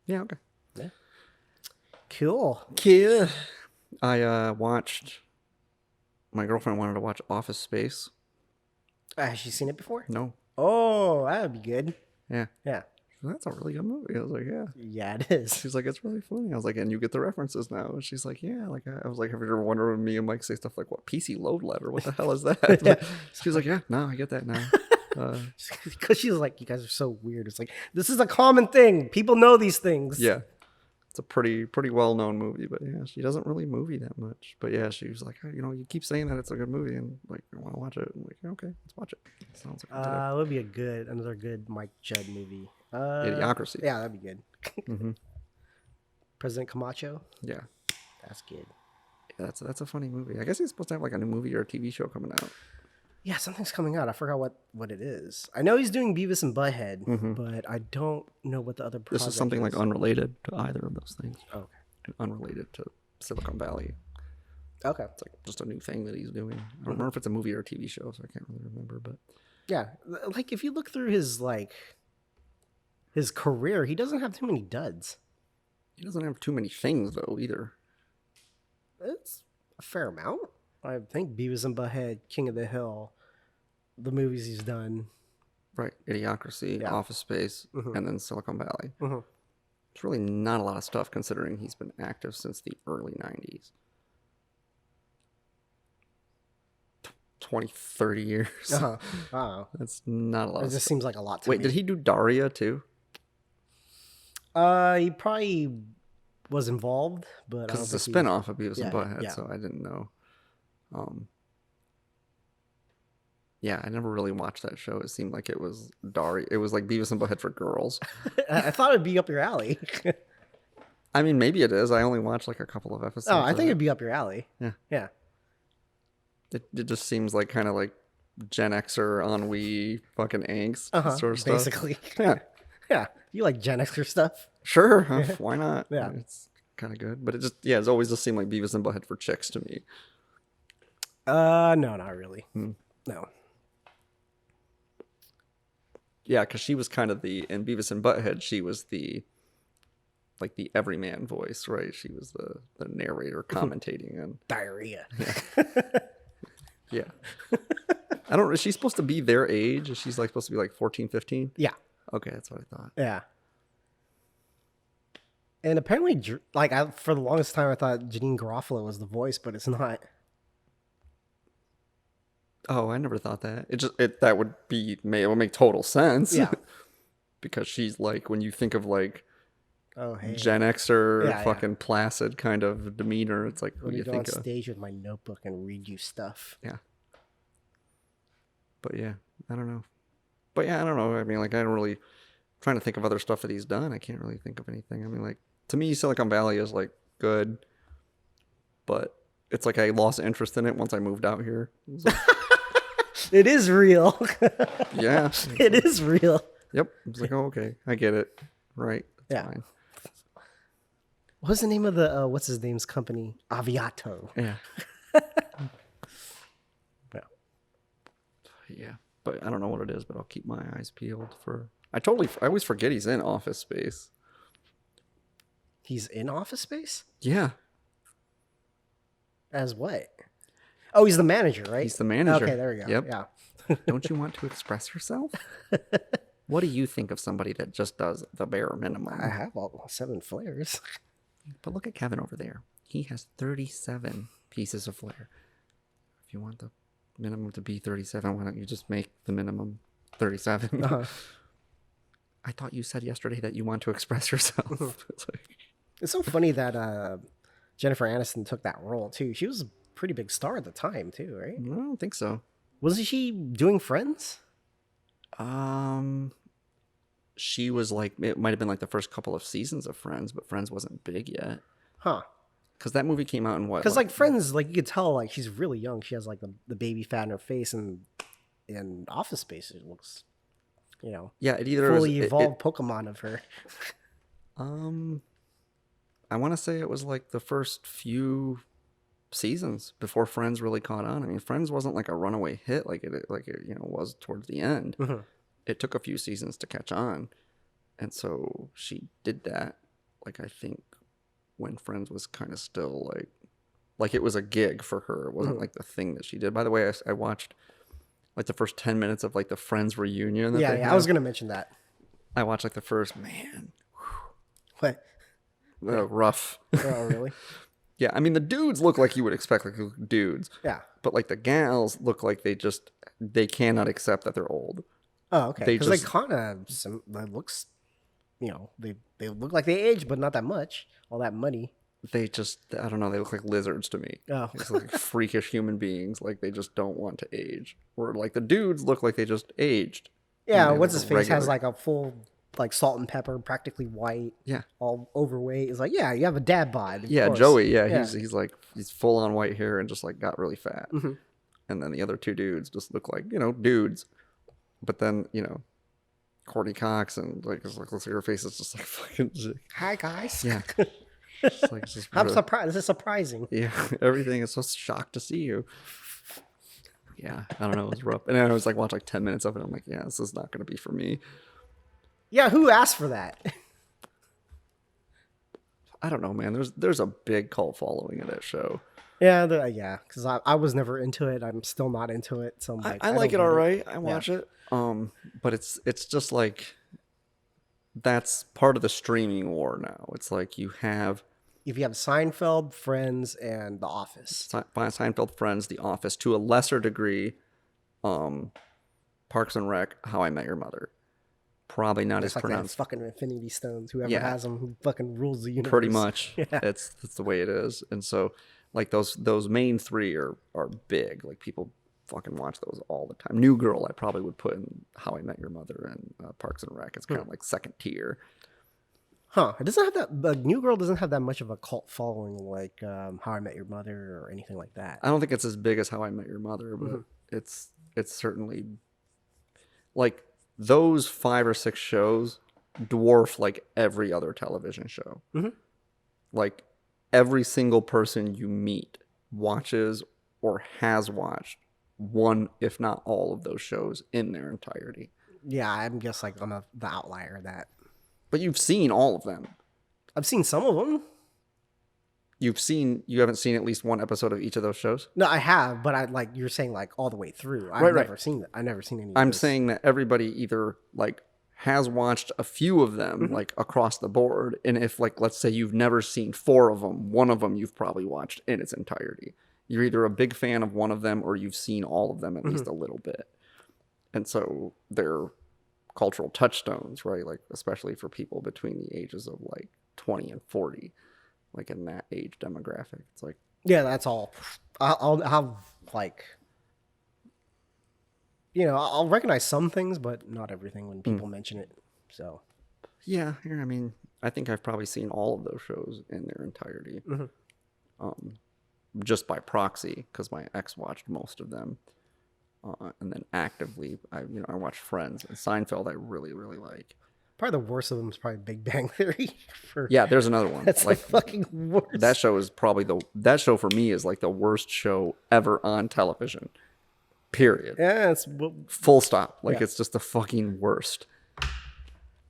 Yeah. Okay. Yeah. Cool. Kid. I watched. My girlfriend wanted to watch Office Space. Has she seen it before? No. Oh, that would be good. Yeah. Yeah. That's a really good movie. I was like, yeah. Yeah, it is. She's like, it's really funny. I was like, and you get the references now. And she's like, yeah. Like, I was like, have you ever wondered when me and Mike say stuff like, what, PC load letter? What the hell is that? Yeah. She was like, yeah, no, I get that now. Because she's like, you guys are so weird. It's like, this is a common thing. People know these things. Yeah. It's a pretty well-known movie, but yeah, she doesn't really movie that much. But yeah, she was like, oh, you keep saying that it's a good movie, and like, I want to watch it. I'm like, yeah, okay, let's watch it. Sounds like It would be another good Mike Judd movie. Idiocracy. Yeah, that'd be good. Mm-hmm. President Camacho. Yeah, That's good. yeah, that's a funny movie. I guess he's supposed to have like a new movie or a TV show coming out. Yeah, something's coming out. I forgot what it is. I know he's doing Beavis and Butthead, but I don't know what the other project This is something like unrelated to either of those things. Okay. And unrelated to Silicon Valley. Okay. It's like just a new thing that he's doing. I don't remember if it's a movie or a TV show, so I can't really remember. But Yeah, like if you look through his like his career, he doesn't have too many duds. He doesn't have too many things though either. It's a fair amount. I think Beavis and Butthead, King of the Hill, the movies he's done. Right, Idiocracy, Yeah. Office Space, Mhm. and then Silicon Valley. Mhm. It's really not a lot of stuff considering he's been active since the early 90s. 20, 30 years. Wow. That's not a lot It of just stuff. seems like a lot to Wait, me. did he do Daria too? He probably was involved, but I Because don't it's a think he... spin-off of Beavis and Yeah, Butthead, yeah. so I didn't know. Yeah, I never really watched that show. It seemed like it was Daria. It was like Beavis and Butthead for girls. I thought it'd be up your alley. I mean, maybe it is. I only watched like a couple of episodes. Oh, I of think it. it'd be up your alley. Yeah. Yeah. It just seems like kind of like Gen Xer ennui fucking angst sort of stuff. Basically. Yeah. Yeah. You like Gen Xer stuff? Sure. Why not? Yeah. It's kind of good. But it just, yeah, it's always just seemed like Beavis and Butthead for chicks to me. No, not really. No. Yeah, because she was kind of in Beavis and Butthead, she was the everyman voice, right? She was the narrator commentating and Diarrhea. yeah. I don't, is she supposed to be their age? Is she's like supposed to be like 14, 15? Yeah. Okay, that's what I thought. Yeah. And apparently, for the longest time, I thought Janine Garofalo was the voice, but it's not. Oh, I never thought that. That would it would make total sense. Yeah. Because she's like, when you think of like Oh, hey. Gen Xer, Yeah, fucking placid kind of demeanor, it's like, who Let do me you go on think of? stage with my notebook and read you stuff. Yeah. But yeah, I don't know. But yeah, I don't know. I mean, like, I don't really trying to think of other stuff that he's done. I can't really think of anything. I mean, like, to me, Silicon Valley is like good, but it's like I lost interest in it once I moved out here. It was like, It is real. yeah. It is real. Yep. It's like, oh, okay, I get it. Right. That's Yeah. fine. What's the name of the what's his name's company? Aviato. Yeah. Yeah. Yeah. But I don't know what it is, but I'll keep my eyes peeled for. I always forget he's in Office Space. He's in Office Space? Yeah. As what? Oh, he's the manager, right? He's the manager. Okay, there we go. Yep. Yeah. Don't you want to express yourself? What do you think of somebody that just does the bare minimum? I have all 7 flares. But look at Kevin over there. He has 37 pieces of flair. If you want the minimum to be 37, why don't you just make the minimum 37? Uh-huh. I thought you said yesterday that you want to express yourself. It's like, It's so funny that Jennifer Aniston took that role too. She was a pretty big star at the time too, right? I don't think so. Wasn't she doing Friends? She was like, it might have been like the first couple of seasons of Friends, but Friends wasn't big yet. Huh. Because that movie came out in what? Because like Friends, like you could tell, like she's really young. She has like the baby fat in her face, and in Office Space, it looks, yeah, it either fully was, evolved Pokemon of her. I want to say it was like the first few seasons before Friends really caught on. I mean, Friends wasn't like a runaway hit like it was towards the end. Mhm. It took a few seasons to catch on, and so she did that. Like I think when Friends was kind of still like it was a gig for her. It wasn't like the thing that she did. By the way, I watched like the first 10 minutes of like the Friends reunion. That Yeah, they yeah. I had. was gonna mention that. I watched like the first What? rough. Oh, really? Yeah, I mean the dudes look like you would expect like dudes, Yeah. but like the gals look like they cannot accept that they're old. Oh, okay. They Because they just- kind of that looks, they look like they age, but not that much. All that money. They just, I don't know, they look like lizards to me. Oh. It's like freakish human beings, like they just don't want to age. Or like the dudes look like they just aged. Yeah. And they What's look his face has regular. like a full like salt and pepper, practically white. Yeah. All overweight. It's like, yeah, you have a dad bod. of Yeah, course. Joey, yeah, Yeah. he's like he's full on white hair and just like got really fat. Mhm. And then the other two dudes just look like, dudes. But then, Courtney Cox and like looks like her face is just like fucking Hi guys. yeah. It's just I'm really- surprised. This is surprising. Yeah, everything is so shocked to see you. Yeah, I don't know, it was rough. And I was like watch like 10 minutes of it. I'm like, yeah, this is not gonna be for me. Yeah, who asked for that? I don't know, man. There's a big cult following of that show. Yeah, because I was never into it. I'm still not into it. So I'm like, I like don't it all get right. I watch it. But it's just like that's part of the streaming war now. It's like you have If you have Seinfeld, Friends, and The Office, Seinfeld, Friends, The Office, to a lesser degree, Parks and Rec, How I Met Your Mother. Probably not it's as like that pronounced. fucking Infinity Stones. Whoever Yeah. has them, who fucking rules the universe. Pretty much. Yeah. That's the way it is. And so like those main three are big. Like people fucking watch those all the time. New Girl I probably would put in How I Met Your Mother and Parks and Rec. It's kind of like second tier. Huh? It doesn't have that. The New Girl doesn't have that much of a cult following like How I Met Your Mother or anything like that. I don't think it's as big as How I Met Your Mother, but it's certainly like those 5 or 6 shows dwarf like every other television show. Like every single person you meet watches or has watched one, if not all, of those shows in their entirety. Yeah, I'm just like I'm the outlier of that. But you've seen all of them. I've seen some of them. You haven't seen at least one episode of each of those shows? No, I have, but I like you're saying like all the way through. I've Right. never seen that. I've never seen any. I'm saying that everybody either like has watched a few of them like across the board, and if like let's say you've never seen 4 of them, one of them you've probably watched in its entirety. You're either a big fan of one of them or you've seen all of them at least a little bit. And so they're cultural touchstones, right? Like especially for people between the ages of like 20 and 40, like in that age demographic. It's like, yeah, that's all. I'll have like, I'll recognize some things, but not everything when people mention it. So, yeah, I mean, I think I've probably seen all of those shows in their entirety, just by proxy, because my ex watched most of them, and then actively, I watched Friends and Seinfeld. I really, really like. probably the worst of them is probably Big Bang Theory. Yeah, there's another one. That's like the fucking worst. that show is probably that show for me is like the worst show ever on television. Period. Yeah, it's Full stop. Like Yeah. it's just the fucking worst.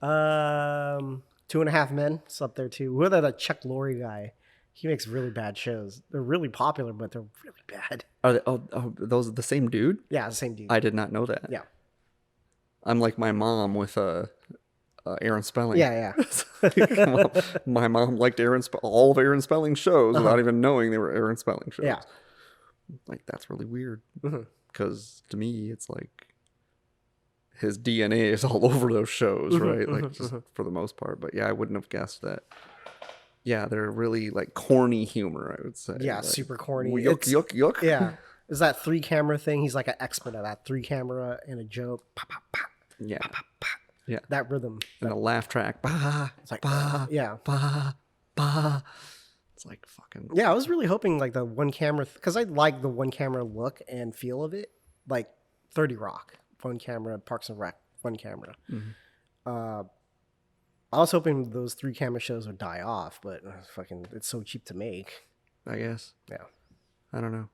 2.5 Men. It's up there too. What about that Chuck Lorre guy? He makes really bad shows. They're really popular, but they're really bad. Are they, those are the same dude? Yeah, the same dude. I did not know that. Yeah. I'm like my mom with Aaron Spelling. Yeah, yeah. My mom liked all of Aaron Spelling's shows without even knowing they were Aaron Spelling shows. Yeah. Like that's really weird. Because to me, it's like his DNA is all over those shows, right? Like just for the most part. But yeah, I wouldn't have guessed that. Yeah, they're really like corny humor, I would say. Yeah, like, super corny. Yuck, yuck, yuck. Yeah. Is that 3 camera thing? He's like an expert at that 3 camera and a joke. Pop, pop, pop, Yeah. pop, pop, pop. Yeah. That rhythm. And a laugh track. Bah, It's like, bah, yeah. bah, bah. It's like fucking. Yeah, I was really hoping like the one camera, because I like the one camera look and feel of it. Like 30 Rock, one camera, Parks and Rec, one camera. I was hoping those 3 camera shows would die off, but it's so cheap to make. I guess. Yeah. I don't know.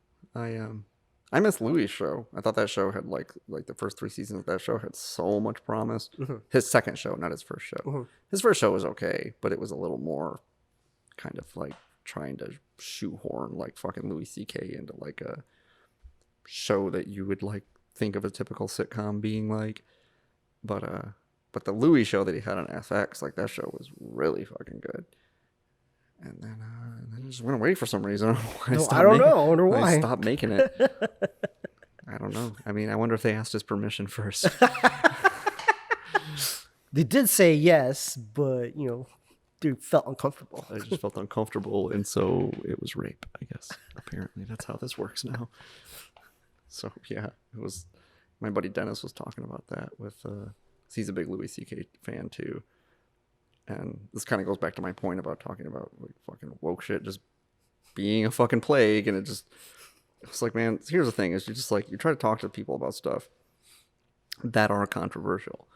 I miss Louis' show. I thought that show had like the first 3 seasons of that show had so much promise. His second show, not his first show. His first show was okay, but it was a little more kind of like trying to shoehorn like fucking Louis C.K. into like a show that you would like think of a typical sitcom being like. But the Louis show that he had on FX, like that show was really fucking good. And then it just went away for some reason. I don't know. I wonder why. I stopped making it. I don't know. I mean, I wonder if they asked his permission first. They did say yes, but dude felt uncomfortable. I just felt uncomfortable, and so it was rape, I guess. Apparently, that's how this works now. So yeah, it was. My buddy Dennis was talking about that with. 'Cause he's a big Louis C.K. fan too, and this kind of goes back to my point about talking about like fucking woke shit just being a fucking plague, and it's like, man, here's the thing: is you try to talk to people about stuff that are controversial,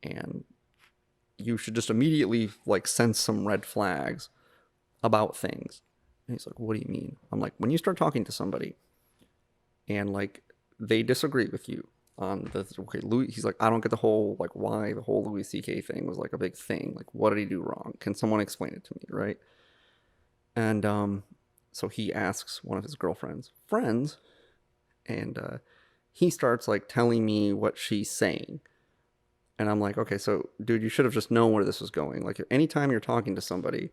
and you should just immediately like sense some red flags about things. And he's like, what do you mean? I'm like, when you start talking to somebody and like they disagree with you on the okay Louis. He's like, I don't get the whole like why the whole Louis C.K. thing was like a big thing. Like, what did he do wrong? Can someone explain it to me, right? And so he asks one of his girlfriend's friends, and he starts like telling me what she's saying. And I'm like, okay, so dude, you should have just known where this was going. Like, anytime you're talking to somebody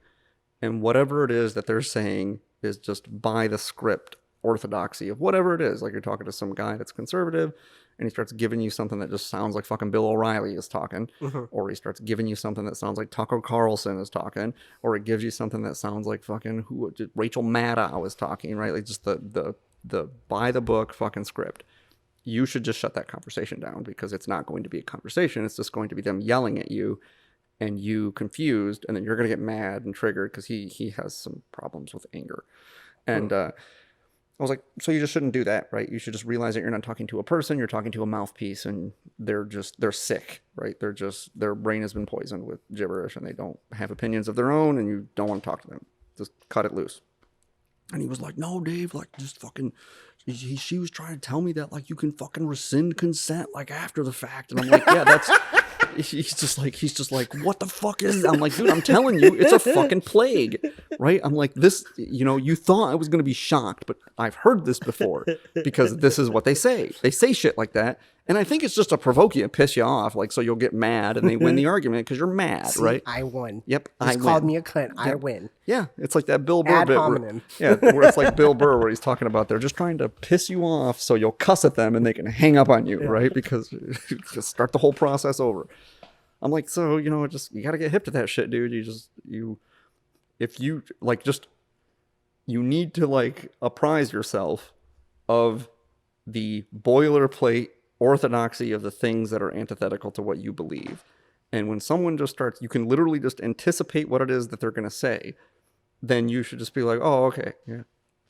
and whatever it is that they're saying is just by the script orthodoxy of whatever it is, like you're talking to some guy that's conservative and he starts giving you something that just sounds like fucking Bill O'Reilly is talking, or he starts giving you something that sounds like Tucker Carlson is talking, or it gives you something that sounds like fucking Rachel Maddow is talking, right? Like just the by the book fucking script. You should just shut that conversation down, because it's not going to be a conversation. It's just going to be them yelling at you and you confused, and then you're going to get mad and triggered because he has some problems with anger. And I was like, so you just shouldn't do that, right? You should just realize that you're not talking to a person, you're talking to a mouthpiece, and they're sick, right? Their brain has been poisoned with gibberish and they don't have opinions of their own, and you don't want to talk to them. Just cut it loose. And he was like, no, Dave, like, just fucking, she was trying to tell me that, like, you can fucking rescind consent, like, after the fact. And I'm like, yeah, that's, he's just like, what the fuck is that? I'm like, dude, I'm telling you, it's a fucking plague, right? I'm like, this, you thought I was going to be shocked, but I've heard this before, because this is what they say. They say shit like that. And I think it's just to provoke you and piss you off, like, so you'll get mad and they win the argument because you're mad, See, right? I won. Yep, Just called me a cunt. Yep. I win. Yeah, it's like that Bill Burr Ad bit. hominem. Where it's like Bill Burr, where he's talking about they're just trying to piss you off so you'll cuss at them and they can hang up on you, right? Because just start the whole process over. I'm like, so, you got to get hip to that shit, dude. You need to, like, apprise yourself of the boilerplate orthodoxy of the things that are antithetical to what you believe. And when someone just starts, you can literally just anticipate what it is that they're going to say. Then you should just be like, oh, okay, yeah,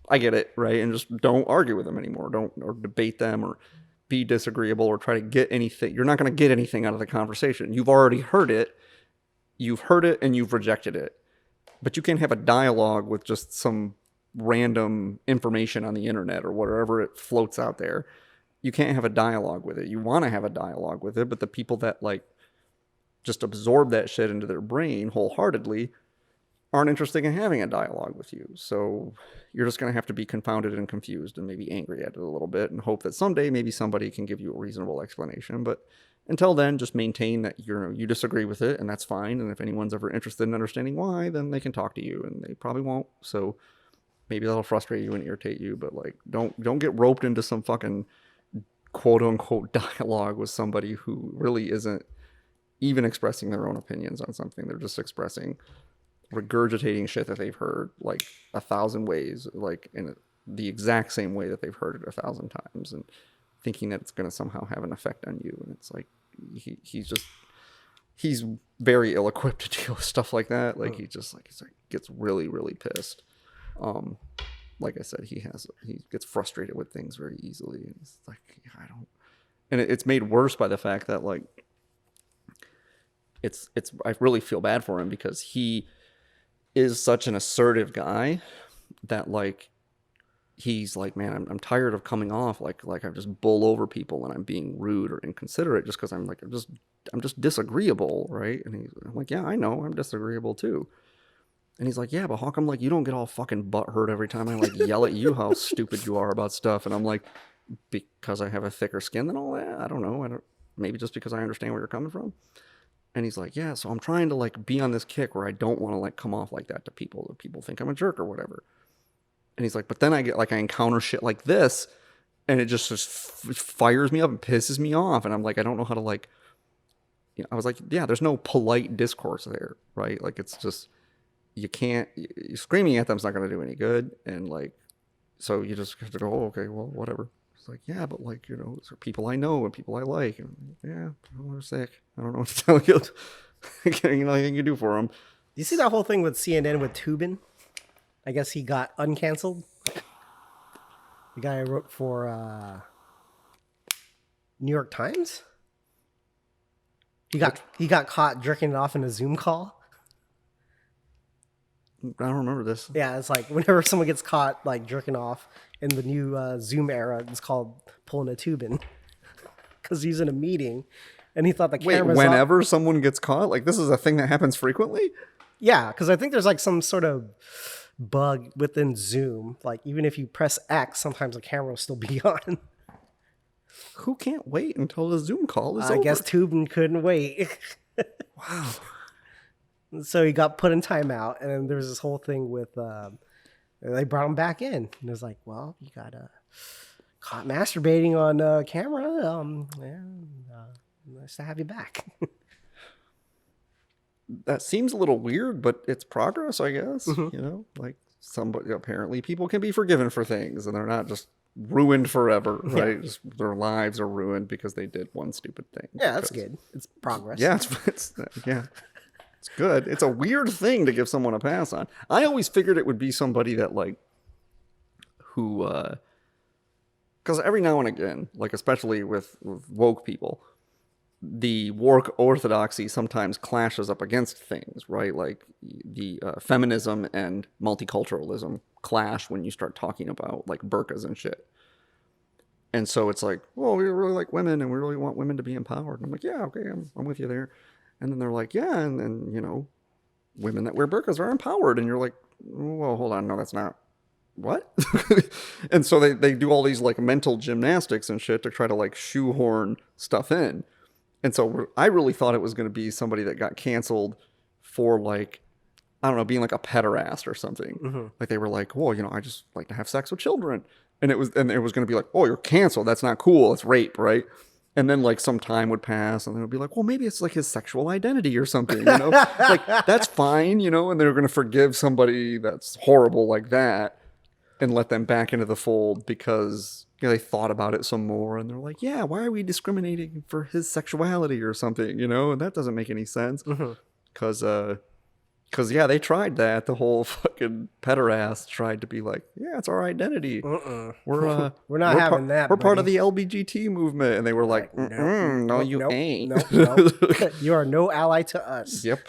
I get it, right? And just don't argue with them anymore. Or debate them or be disagreeable or try to get anything. You're not going to get anything out of the conversation. You've already heard it. You've heard it and you've rejected it. But you can't have a dialogue with just some random information on the internet or whatever it floats out there. You can't have a dialogue with it. You want to have a dialogue with it, but the people that, like, just absorb that shit into their brain wholeheartedly aren't interested in having a dialogue with you. So you're just going to have to be confounded and confused and maybe angry at it a little bit and hope that someday maybe somebody can give you a reasonable explanation. But until then, just maintain that you disagree with it, and that's fine. And if anyone's ever interested in understanding why, then they can talk to you, and they probably won't. So maybe that'll frustrate you and irritate you, but, like, don't get roped into some fucking quote unquote dialogue with somebody who really isn't even expressing their own opinions on something. They're just regurgitating shit that they've heard like 1,000 ways, like in the exact same way that they've heard it 1,000 times, and thinking that it's going to somehow have an effect on you. And it's like, he's very ill-equipped to deal with stuff like that. Like, he gets really, really pissed. Like I said, he gets frustrated with things very easily, and it's like, it's made worse by the fact that, like, I really feel bad for him because he is such an assertive guy that, like, he's like, man, I'm tired of coming off like I just bull over people and I'm being rude or inconsiderate just because I'm just disagreeable, right? And I'm like, yeah, I know, I'm disagreeable too. And he's like, yeah, but how come, like, you don't get all fucking butthurt every time I, like, yell at you how stupid you are about stuff? And I'm like, because I have a thicker skin than all that? I don't know. Maybe just because I understand where you're coming from. And he's like, yeah, so I'm trying to, like, be on this kick where I don't want to, like, come off like that to people, or people think I'm a jerk or whatever. And he's like, but then I encounter shit like this, and it just fires me up and pisses me off. And I'm like, I don't know how to, like, I was like, yeah, there's no polite discourse there, right? Like, it's just, screaming at them's not going to do any good. And, like, so you just have to go, oh, okay, well, whatever. It's like, yeah, but, like, these are people I know and people I like. And, yeah, they're sick. I don't know what to tell you. Nothing you can do for them. Do you see that whole thing with CNN with Tubin? I guess he got uncanceled. The guy I wrote for New York Times. He got caught jerking it off in a Zoom call. I don't remember this. Yeah, it's like whenever someone gets caught, like, jerking off in the new Zoom era, it's called pulling a Tubin. because he's in a meeting, and he thought the Wait, camera's whenever someone gets caught, like this is a thing that happens frequently? Yeah, because I think there's like some sort of bug within Zoom. Like even if you press X, sometimes the camera will still be on. Who can't wait until the Zoom call is I over? guess Tubin couldn't wait. Wow. So he got put in timeout, and then there was this whole thing with they brought him back in, and it was like, well, you got caught masturbating on camera. Nice to have you back. That seems a little weird, but it's progress, I guess. You know, like somebody apparently people can be forgiven for things, and they're not just ruined forever, right? Just, their lives are ruined because they did one stupid thing. Yeah, that's good. It's progress. Yeah, it's good. It's a weird thing to give someone a pass on. I always figured it would be somebody that like who because every now and again, like especially with woke people, the woke orthodoxy sometimes clashes up against things, right? Like the feminism and multiculturalism clash when you start talking about like burqas and shit. And so it's like, well, we really like women and we really want women to be empowered. And I'm like, yeah, okay, I'm with you there. And then they're like, yeah, and you know, women that wear burqas are empowered. And you're like, well, hold on, no, that's not. What? And so they do all these like mental gymnastics and shit to try to like shoehorn stuff in. And so I really thought it was going to be somebody that got canceled for like, I don't know, being like a pederast or something. Like they were like, well, you know, I just like to have sex with children. And it was going to be like, oh, you're canceled. That's not cool. It's rape, right? And then like some time would pass and they would be like, well, maybe it's like his sexual identity or something, you know? Like that's fine, you know? And they're going to forgive somebody that's horrible like that and let them back into the fold because you know, they thought about it some more and they're like, yeah, why are we discriminating for his sexuality or something, you know? And that doesn't make any sense because yeah, they tried that. The whole fucking pederast tried to be like, yeah, it's our identity. We're not having that. We're part of the LBGT movement, and they were like, no, you ain't. Nope. You are no ally to us. Yep.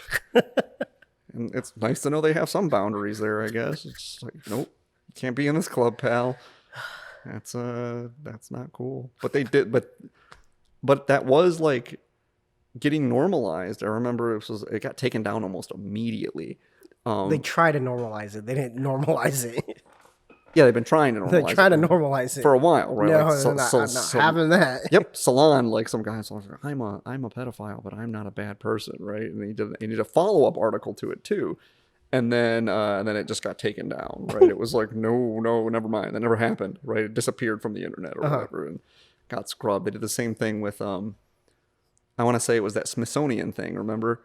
And it's nice to know they have some boundaries there. I guess it's like, nope, you can't be in this club, pal. That's not cool. But they did, but that was like getting normalized. I remember it got taken down almost immediately. They try to normalize it. They didn't normalize it. Yeah, they've been trying to normalize They're trying to normalize it for a while, right? No, like, I'm not having that. Yep, Salon, like some guys like, I'm a pedophile, but I'm not a bad person, right? And he did a follow-up article to it too. And then it just got taken down, right? It was like, no, never mind. That never happened, right? It disappeared from the internet or whatever and got scrubbed. They did the same thing with I want to say it was that Smithsonian thing, remember?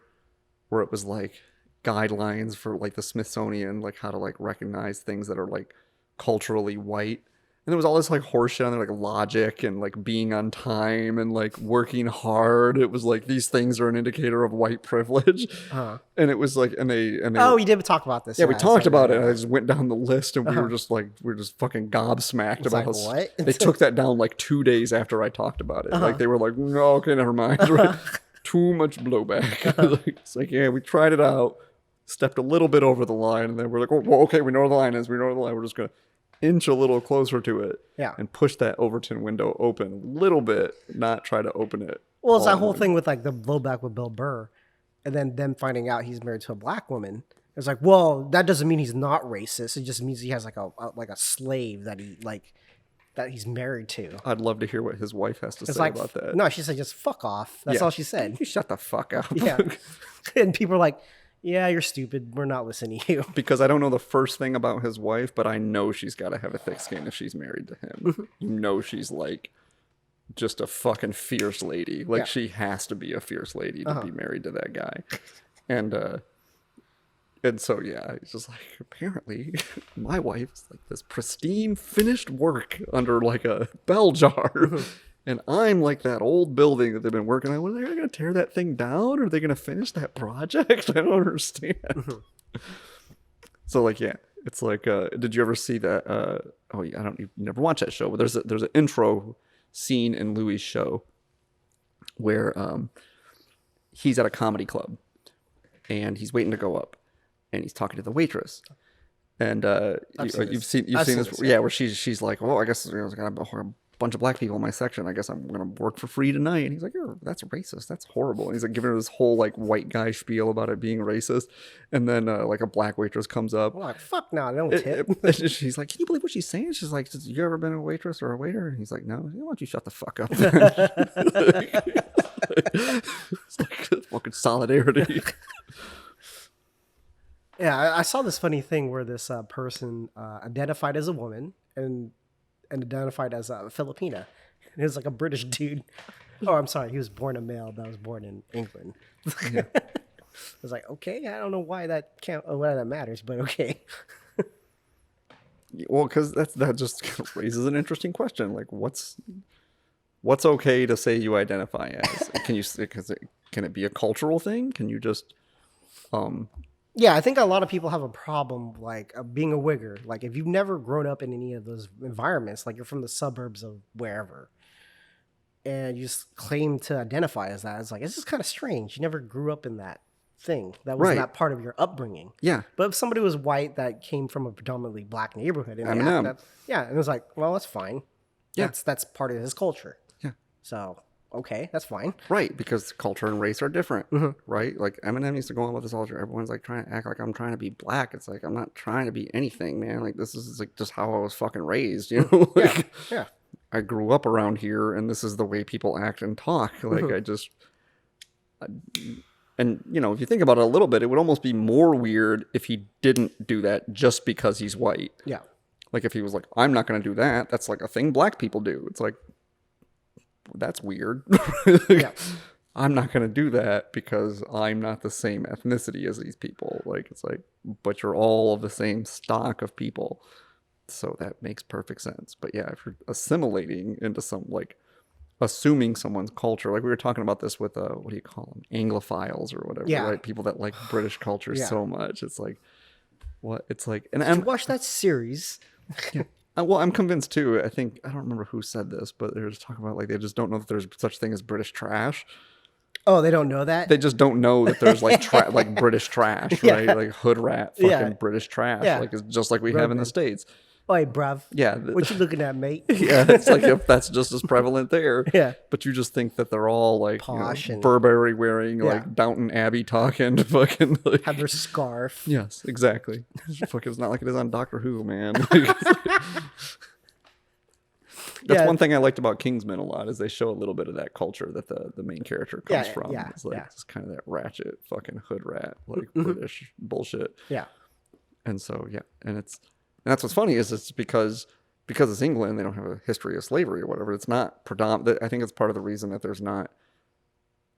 Where it was like guidelines for like the Smithsonian, like how to like recognize things that are like culturally white. And there was all this like horseshit on there, like logic and like being on time and like working hard. It was like these things are an indicator of white privilege. And it was like, and they oh, we did talk about this. Yeah, we talked about it. I just went down the list and we were just fucking gobsmacked about like, how what? They took that down like 2 days after I talked about it. Like they were like, no, okay, never mind. Right? Too much blowback. It's like, yeah, we tried it out, stepped a little bit over the line, and then we're like, well, okay, we know where the line is. We know where the line. We're just gonna inch a little closer to it, and push that Overton window open a little bit, not try to open it. Well, it's that whole thing with like the blowback with Bill Burr, and then them finding out he's married to a black woman. It's like, well, that doesn't mean he's not racist. It just means he has like a slave that he's married to. I'd love to hear what his wife has to say about that. No, she said just fuck off. That's all she said. You shut the fuck up. Yeah, and people are like, yeah, you're stupid. We're not listening to you. Because I don't know the first thing about his wife, but I know she's got to have a thick skin if she's married to him. You know she's like just a fucking fierce lady. Like she has to be a fierce lady to be married to that guy. And so, yeah, it's just like, apparently my wife's like this pristine finished work under like a bell jar. And I'm like that old building that they've been working on. Well, are they going to tear that thing down? Or are they going to finish that project? I don't understand. So, like, yeah, it's like, did you ever see that? Oh, yeah, you never watched that show. But there's an intro scene in Louis' show where he's at a comedy club and he's waiting to go up and he's talking to the waitress. And you've seen this, yeah, where she's like, oh, I guess I got a bunch of black people in my section. I guess I'm gonna work for free tonight. And he's like, that's racist. That's horrible. And he's like giving her this whole like white guy spiel about it being racist. And then like a black waitress comes up. I'm like, fuck no, they don't tip. She's like, can you believe what she's saying? She's like, you ever been a waitress or a waiter? And he's like, no. Why don't you shut the fuck up? It's like fucking solidarity. Yeah, I saw this funny thing where this person identified as a woman and identified as a Filipina. It was like a British dude. Oh, I'm sorry. He was born a male that was born in England. Yeah. I was like, okay, I don't know why that matters, but okay. Well, because that just raises an interesting question. Like, what's okay to say you identify as? Can it be a cultural thing? Can you just Yeah, I think a lot of people have a problem like being a wigger. Like if you've never grown up in any of those environments, like you're from the suburbs of wherever, and you just claim to identify as that, it's like it's just kind of strange. You never grew up in that thing. That was Right. not part of your upbringing. Yeah. But if somebody was white that came from a predominantly black neighborhood, and Eminem. yeah, and it was like, well, that's fine. Yeah. That's part of his culture. Yeah. So okay, that's fine. Right, because culture and race are different, right? Like Eminem used to go on with this all. Everyone's like trying to act like I'm trying to be black. It's like I'm not trying to be anything, man. Like this is like just how I was fucking raised, you know? Like, Yeah. I grew up around here, and this is the way people act and talk. Like and you know, if you think about it a little bit, it would almost be more weird if he didn't do that just because he's white. Yeah. Like if he was like, I'm not going to do that. That's like a thing black people do. It's like, that's weird. Yeah. I'm not going to do that because I'm not the same ethnicity as these people. Like, it's like, but you're all of the same stock of people. So that makes perfect sense. But yeah, if you're assimilating into some, like, assuming someone's culture, like we were talking about this with, what do you call them? Anglophiles or whatever, Yeah. right? People that like British culture Yeah. so much. It's like, what? It's like, and Did you watch that series? well, I'm convinced too. I don't remember who said this, but they were just talking about like they just don't know that there's such thing as British trash. Oh, they don't know that? They just don't know that there's like like British trash, Yeah. right? Like hood rat, fucking Yeah. British trash, Yeah. like it's just like we have in the Roman. States. Oi, bruv. Yeah, What you looking at, mate? yeah, it's like if that's just as prevalent there. Yeah. But you just think that they're all like Posh and- Burberry wearing, Yeah. like Downton Abbey talking, fucking like. Have their scarf. Yes, exactly. Fuck, it's not like it is on Doctor Who, man. Like, that's Yeah. one thing I liked about Kingsman a lot is they show a little bit of that culture that the main character comes Yeah, from. yeah, It's like yeah. it's kind of that ratchet fucking hood rat, like British bullshit. Yeah. And so yeah, and that's what's funny is it's because it's England, they don't have a history of slavery or whatever. It's not predominant. I think it's part of the reason that there's not,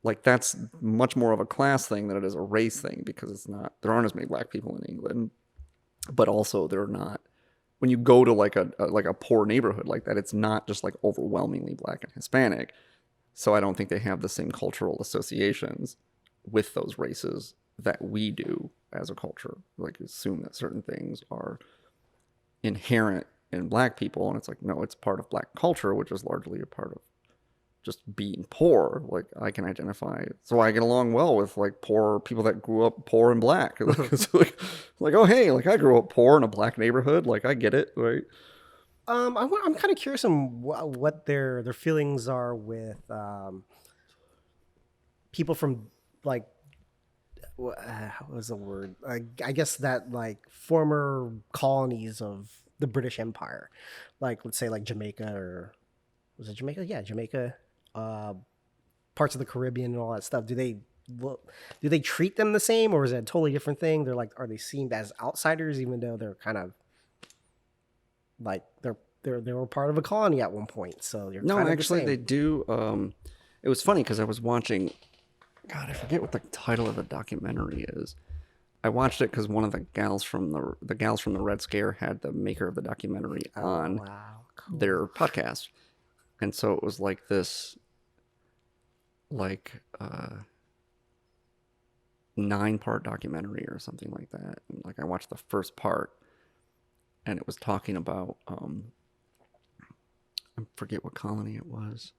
like, that's much more of a class thing than it is a race thing, because it's not, there aren't as many black people in England, but also they're not, when you go to like a poor neighborhood like that, it's not just like overwhelmingly black and Hispanic. So I don't think they have the same cultural associations with those races that we do as a culture. Like assume that certain things are inherent in black people, and it's like, no, it's part of black culture, which is largely a part of just being poor. Like I can identify, so I get along well with like poor people that grew up poor and black. Like, it's like, oh hey, like I grew up poor in a black neighborhood, like I get it, right? I'm kind of curious on what their feelings are with people from like what was the word? I guess that like former colonies of the British Empire, like let's say like Jamaica, or was it Jamaica? Yeah, Jamaica, parts of the Caribbean and all that stuff. Do they treat them the same, or is it a totally different thing? They're like, are they seen as outsiders, even though they're kind of like they were part of a colony at one point? So you're No, kind of actually the they same. do. It was funny because I was watching, God, I forget what the title of the documentary is. I watched it because one of the gals from the Red Scare had the maker of the documentary on Wow, cool. their podcast, and so it was like this, like 9-part documentary or something like that. And like I watched the first part, and it was talking about I forget what colony it was.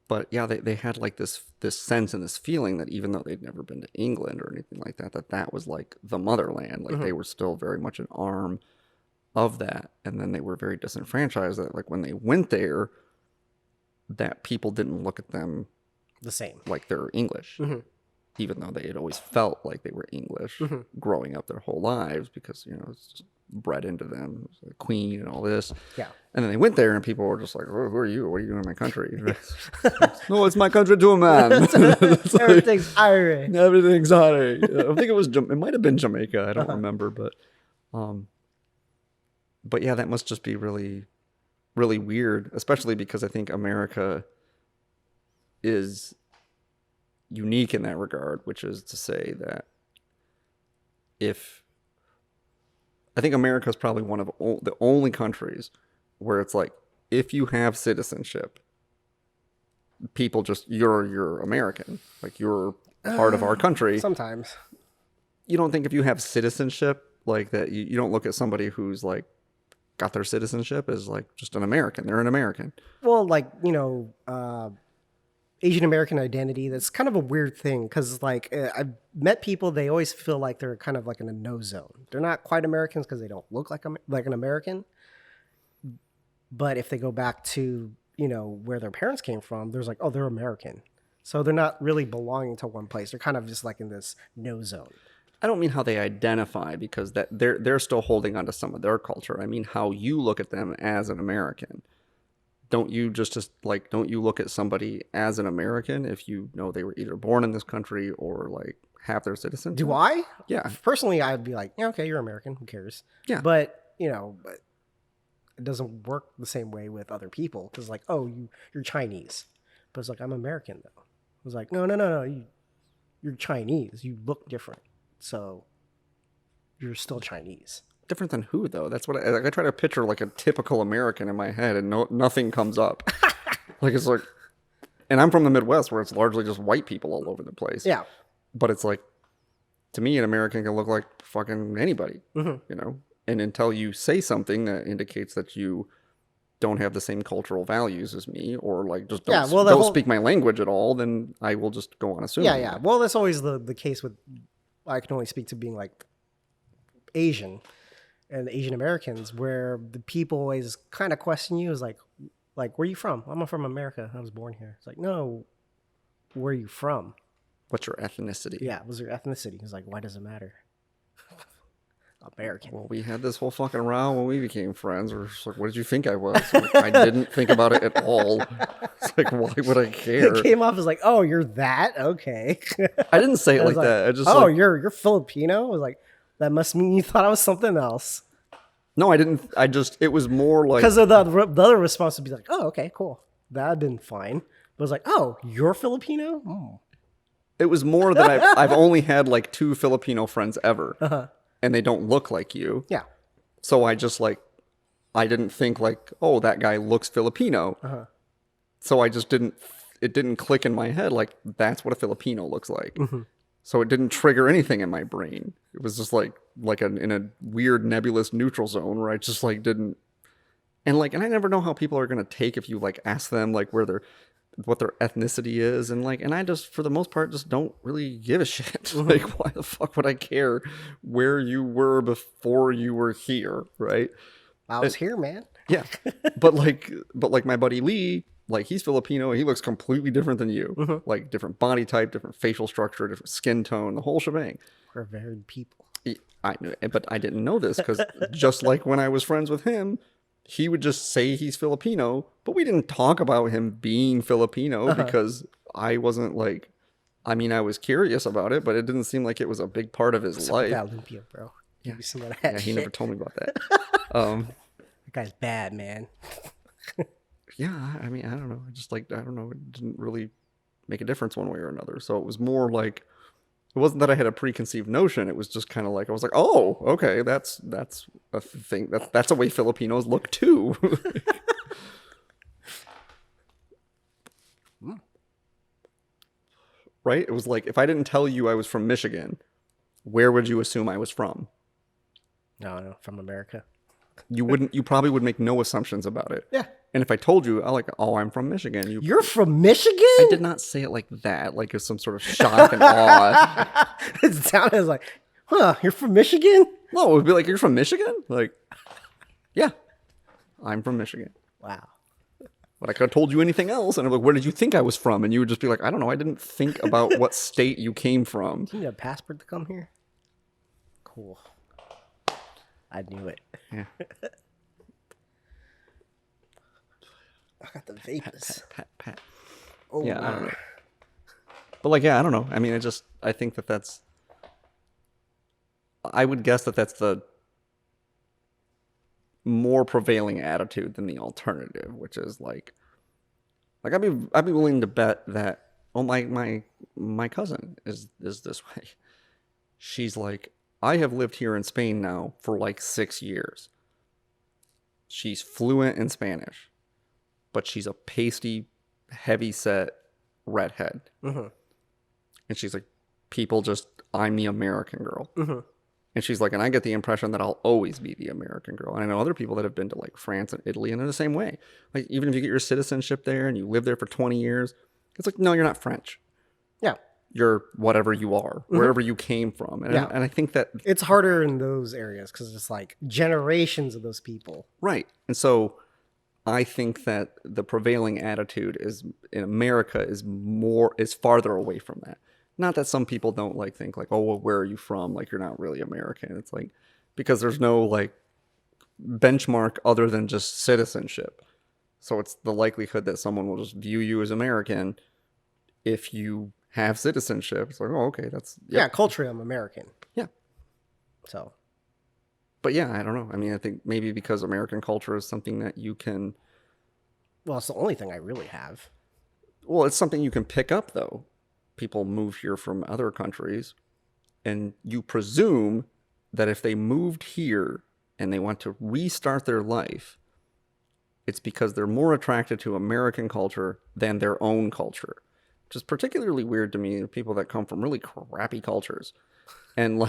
But yeah, they had like this sense and this feeling that even though they'd never been to England or anything like that, that was like the motherland. Like they were still very much an arm of that, and then they were very disenfranchised. That like when they went there, that people didn't look at them The same. like they're English, even though they had always felt like they were English growing up their whole lives because it's just bred into them, the Queen and all this. Yeah. And then they went there, and people were just like, "Oh, who are you? What are you doing in my country?" No, it's my country too, man. It's like, Everything's Irish. everything's Irish. I think it might have been Jamaica. I don't remember, but yeah, that must just be really, really weird, especially because I think America is unique in that regard, which is to say that I think America is probably one of the only countries where it's like, if you have citizenship, people you're American, like you're part of our country. Sometimes. You don't think if you have citizenship like that, you don't look at somebody who's like got their citizenship as like just an American. They're an American. Well, like, Asian American identity, that's kind of a weird thing because, like, I've met people, they always feel like they're kind of like in a no zone. They're not quite Americans because they don't look like an American. But if they go back to, where their parents came from, there's like, oh, they're American. So they're not really belonging to one place. They're kind of just like in this no zone. I don't mean how they identify because that they're still holding on to some of their culture. I mean how you look at them as an American. Don't you don't you look at somebody as an American if you know they were either born in this country or like have their citizenship? Do I? Yeah. Personally, I'd be like, yeah, okay, you're American. Who cares? Yeah. But, but it doesn't work the same way with other people because, like, oh, you're Chinese. But it's like, I'm American, though. I was like, no. You're Chinese. You look different. So you're still Chinese. Different than who, though? That's what I try to picture like a typical American in my head, and nothing comes up. Like it's like, and I'm from the Midwest where it's largely just white people all over the place. Yeah. But it's like, to me, an American can look like fucking anybody, And until you say something that indicates that you don't have the same cultural values as me, or like just don't speak my language at all, then I will just go on assuming. Yeah. Well, that's always the case with. I can only speak to being like Asian and Asian Americans, where the people always kind of question you is like, where are you from? I'm from America. I was born here. It's like, no, where are you from? What's your ethnicity? Yeah, what's your ethnicity? It's like, why does it matter? American. Well, we had this whole fucking row when we became friends. We're just like, what did you think I was? I didn't think about it at all. It's like, why would I care? It came off as like, oh, you're that? Okay. I didn't say it like that. I just you're Filipino? I was like, that must mean you thought I was something else. No, I didn't. It was more like... Because the other response would be like, oh, okay, cool. That had been fine. But it was like, oh, you're Filipino? Mm. It was more that I've only had like 2 Filipino friends ever. Uh-huh. And they don't look like you. Yeah. So I just like, I didn't think like, oh, that guy looks Filipino. Uh-huh. So it didn't click in my head like, that's what a Filipino looks like. Mm-hmm. So it didn't trigger anything in my brain. It was just like in a weird nebulous neutral zone where I just like didn't. And I never know how people are going to take if you like ask them like what their ethnicity is, and I just for the most part just don't really give a shit. Mm-hmm. Like, why the fuck would I care where you were before you were here, right? I was here, man. Yeah. but my buddy Lee, like, he's Filipino, he looks completely different than you. Mm-hmm. Like, different body type, different facial structure, different skin tone, the whole shebang. We're varied people. But I didn't know this because just like when I was friends with him, he would just say he's Filipino, but we didn't talk about him being Filipino because I wasn't like, I was curious about it, but it didn't seem like it was a big part of his life. That Olympia, bro. Yeah. Some of that He shit. never told me about that. That guy's bad, man. Yeah, I don't know. I don't know. It didn't really make a difference one way or another. So it was more like, it wasn't that I had a preconceived notion. It was just kind of like, I was like, oh, okay, that's a thing. That's a way Filipinos look too. Right? It was like, if I didn't tell you I was from Michigan, where would you assume I was from? No, from America. You probably would make no assumptions about it. Yeah. And if I told you, I'm from Michigan. You're from Michigan? I did not say it like that, like it's some sort of shock and awe. It sounded like, huh, you're from Michigan? No, it would be like, you're from Michigan? Like, Yeah, I'm from Michigan. Wow. But I could have told you anything else, and I'm like, where did you think I was from? And you would just be like, I don't know, I didn't think about what state you came from. Do you need a passport to come here? Cool. I knew it. Yeah. I got the vapors. Pat. Oh, Yeah, I don't know. But like, yeah, I don't know. I mean, I think that's, I would guess that's the more prevailing attitude than the alternative, which is like I'd be willing to bet that my cousin is this way. She's like, I have lived here in Spain now for like 6 years. She's fluent in Spanish, but she's a pasty, heavy-set redhead. Mm-hmm. And she's like, I'm the American girl. Mm-hmm. And she's like, and I get the impression that I'll always be the American girl. And I know other people that have been to like France and Italy, and they're the same way. Like, even if you get your citizenship there and you live there for 20 years, it's like, no, you're not French. Yeah. You're whatever you are, wherever you came from. And, and I think that it's harder in those areas because it's like generations of those people. Right. And so I think that the prevailing attitude is in America is farther away from that. Not that some people don't like think like, oh, well, where are you from? Like, you're not really American. It's like, because there's no like benchmark other than just citizenship. So it's the likelihood that someone will just view you as American if you have citizenship. It's like, oh, okay, that's... Yep. Yeah, culturally, I'm American. Yeah. So. But yeah, I don't know. I mean, I think maybe because American culture is something that you can... Well, it's the only thing I really have. Well, it's something you can pick up, though. People move here from other countries, and you presume that if they moved here and they want to restart their life, it's because they're more attracted to American culture than their own culture, which is particularly weird to me. People that come from really crappy cultures, and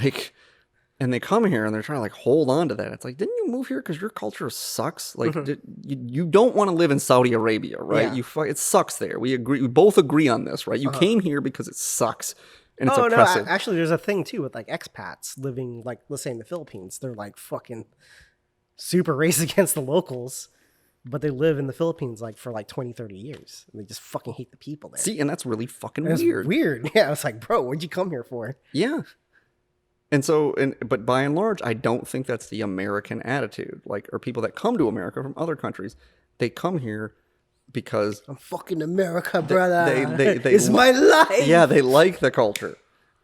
they come here and they're trying to like hold on to that. It's like, didn't you move here because your culture sucks? Like, you don't want to live in Saudi Arabia, right? Yeah. It sucks there. We agree. We both agree on this, right? You came here because it sucks and it's oppressive. No, actually, there's a thing too with like expats living, like, let's say in the Philippines. They're like fucking super racist against the locals, but they live in the Philippines like for like 20, 30 years. And they just fucking hate the people there. See, and that's really fucking And weird. It's weird. Yeah, it's like, bro, what'd you come here for? Yeah. And so, but by and large, I don't think that's the American attitude. Like, or people that come to America from other countries, they come here because I'm fucking America, brother. They it's my life. Yeah, they like the culture.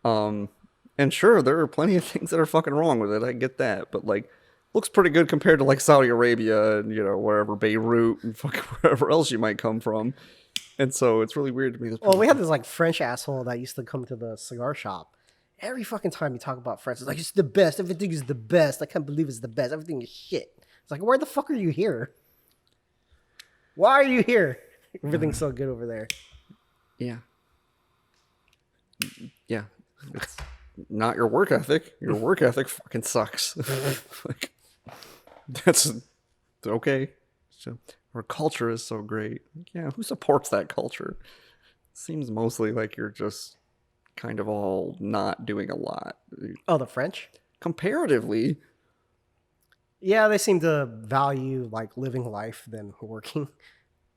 And sure, there are plenty of things that are fucking wrong with it. I get that, but like, looks pretty good compared to like Saudi Arabia and wherever, Beirut and fucking wherever else you might come from. And so it's really weird to me. Well, we had this like French asshole that used to come to the cigar shop. Every fucking time you talk about France, it's like, it's the best. Everything is the best. I can't believe it's the best. Everything is shit. It's like, where the fuck are you here? Why are you here? Everything's so good over there. Yeah. Yeah. It's not your work ethic. Your work ethic fucking sucks. Like, that's okay. So our culture is so great. Yeah, who supports that culture? Seems mostly like you're just kind of all not doing a lot. Oh, the French? Comparatively. Yeah, they seem to value like living life than working.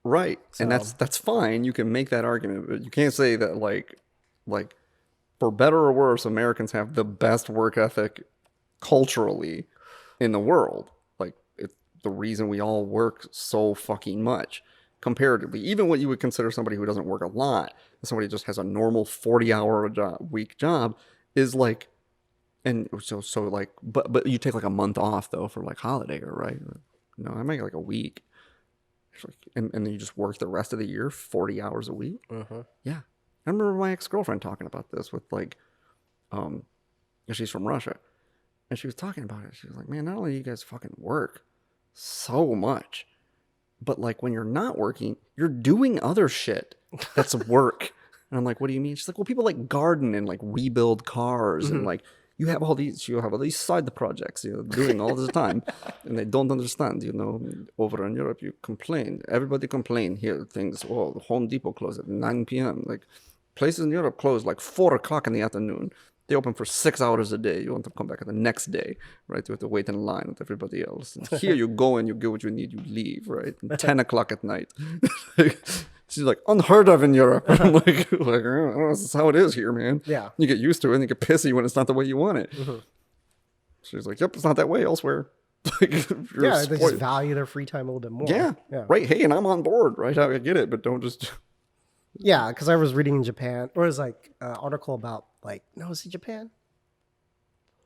Right. So. And that's fine. You can make that argument, but you can't say that like for better or worse, Americans have the best work ethic culturally in the world. Like, it's the reason we all work so fucking much. Comparatively, even what you would consider somebody who doesn't work a lot, somebody who just has a normal 40-hour week job, is like, and so like, but you take like a month off though for like holiday, or right? No, I make like a week, and then you just work the rest of the year 40 hours a week. Yeah, I remember my ex-girlfriend talking about this with like, she's from Russia, and she was talking about it. She was like, man, not only do you guys fucking work so much, but like when you're not working, you're doing other shit that's work. And I'm like, what do you mean? She's like, well, people like garden and like rebuild cars and like you have all these side projects, doing all the time, and they don't understand. Over in Europe, you complain. Everybody complain here. Things. Oh, Home Depot closed at 9 p.m. Like places in Europe close like 4 o'clock in the afternoon. They open for 6 hours a day. You want them to come back the next day, right? You have to wait in line with everybody else. And here you go and you get what you need, you leave, right? And 10 o'clock at night. She's like, unheard of in Europe. I'm like, oh, this is how it is here, man. Yeah. You get used to it and you get pissy when it's not the way you want it. She's like, yep, it's not that way elsewhere. Like, Yeah, they just value their free time a little bit more. Yeah, right. Hey, and I'm on board, right? I get it, but don't just... Yeah, because I was reading in Japan, or it was like an article about like, no, was it Japan?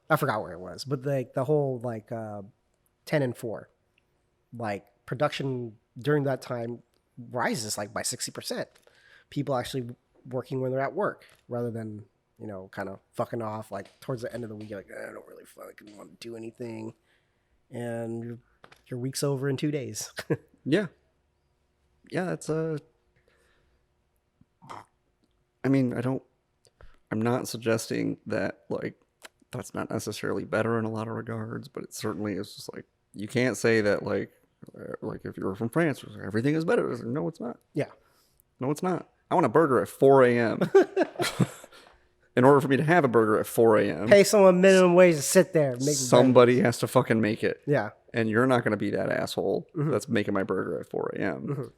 I forgot where it was, but like the whole like 10 and 4, like production during that time rises like by 60%. People actually working when they're at work rather than, you know, kind of fucking off like towards the end of the week. You're like, I don't really fucking want to do anything, and your week's over in 2 days. Yeah, that's I mean, I'm not suggesting that, like, that's not necessarily better in a lot of regards, but it certainly is just, like, you can't say that, like if you're from France, everything is better. No, it's not. Yeah. No, it's not. I want a burger at 4 a.m. In order for me to have a burger at 4 a.m. Pay someone minimum wage to sit there. Somebody has to fucking make it. Yeah. And you're not going to be that asshole that's making my burger at 4 a.m.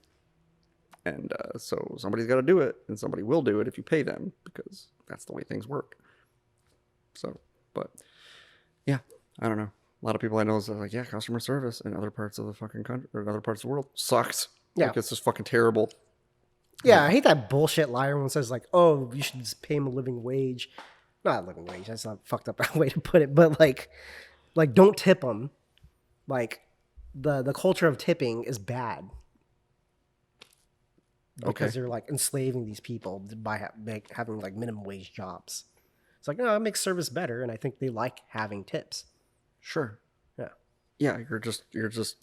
And so somebody's got to do it, and somebody will do it if you pay them, because that's the way things work. So, but yeah, I don't know. A lot of people I know is like, yeah, customer service in other parts of the fucking country or in other parts of the world sucks. Yeah. Like, it's just fucking terrible. Yeah, I hate that bullshit liar when says like, oh, you should just pay him a living wage. Not a living wage. That's not a fucked up way to put it, but like don't tip them. Like the culture of tipping is bad. Because you're like enslaving these people by having like minimum wage jobs. It's like, no, it makes service better, and I think they like having tips. Sure. Yeah. Yeah, you're just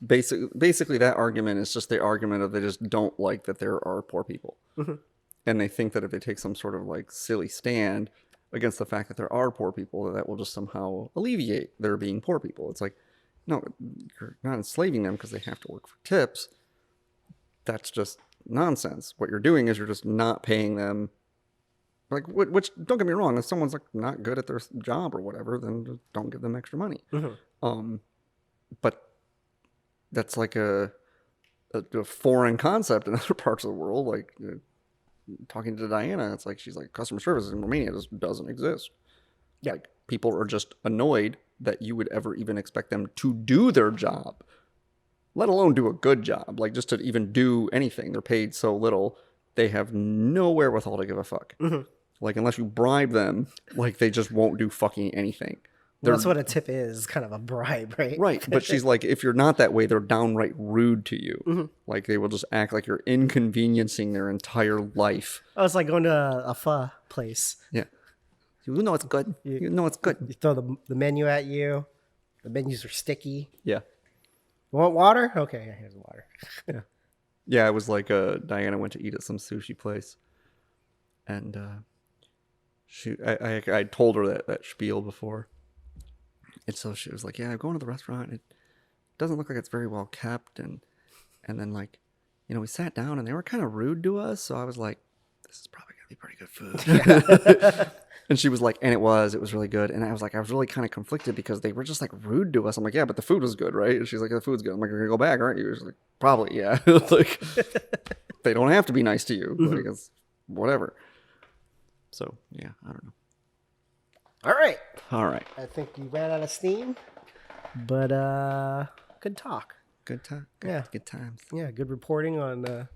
basically that argument is just the argument of they just don't like that there are poor people. And they think that if they take some sort of like silly stand against the fact that there are poor people, that will just somehow alleviate there being poor people. It's like, no, you're not enslaving them because they have to work for tips. That's just nonsense. What you're doing is you're just not paying them, like, which don't get me wrong, if someone's like not good at their job or whatever, then just don't give them extra money. But that's like a foreign concept in other parts of the world. Like, talking to Diana, it's like, she's like, customer service in Romania just doesn't exist. Yeah. Like, people are just annoyed that you would ever even expect them to do their job, let alone do a good job. Like, just to even do anything. They're paid so little, they have no wherewithal to give a fuck. Like, unless you bribe them, like, they just won't do fucking anything. Well, that's what a tip is, kind of a bribe, right? Right, but she's like, if you're not that way, they're downright rude to you. Like, they will just act like you're inconveniencing their entire life. Oh, it's like going to a pho place. Yeah. You know it's good. You know it's good. You throw the menu at you. The menus are sticky. Yeah. You want water? Okay, yeah, here's water. Yeah, it was like Diana went to eat at some sushi place. And I told her that spiel before. And so she was like, yeah, I'm going to the restaurant. It doesn't look like it's very well kept. And then, like, you know, we sat down and they were kind of rude to us. So I was like, this is probably going to be pretty good food. And she was like, and it was really good. And I was like, I was really kind of conflicted because they were just like rude to us. I'm like, yeah, but the food was good, right? And she's like, the food's good. I'm like, you're going to go back, aren't you? She's like, probably, yeah. Like, they don't have to be nice to you. Like, it's whatever. So, yeah, I don't know. All right. I think we ran out of steam, but good talk. Good time. Yeah. Good times. Yeah, good reporting on the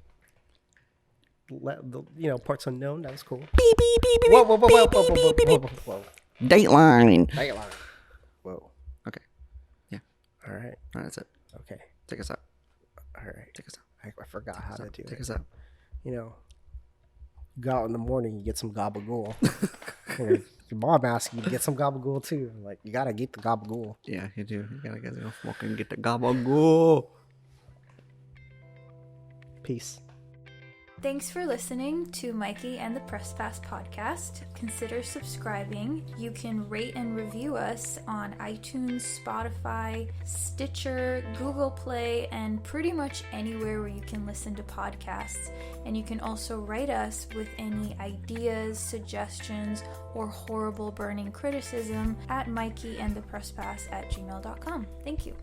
parts unknown. That was cool. Beep, beep, beep, beep, Whoa. Dateline. Whoa. Okay. Yeah. All right. That's it. Okay. Take us out. All right. Take us out. I forgot how to do it. Take us out. You know, you go out in the morning, you get some gabagool. Your mom asks you to get some gabagool too. Like, you gotta get the gabagool. Yeah, you do. You gotta go fucking get the gabagool. Peace. Thanks for listening to Mikey and the Press Pass podcast. Consider subscribing. You can rate and review us on iTunes, Spotify, Stitcher, Google Play, and pretty much anywhere where you can listen to podcasts. And you can also write us with any ideas, suggestions, or horrible burning criticism at mikeyandthepresspass@gmail.com. Thank you.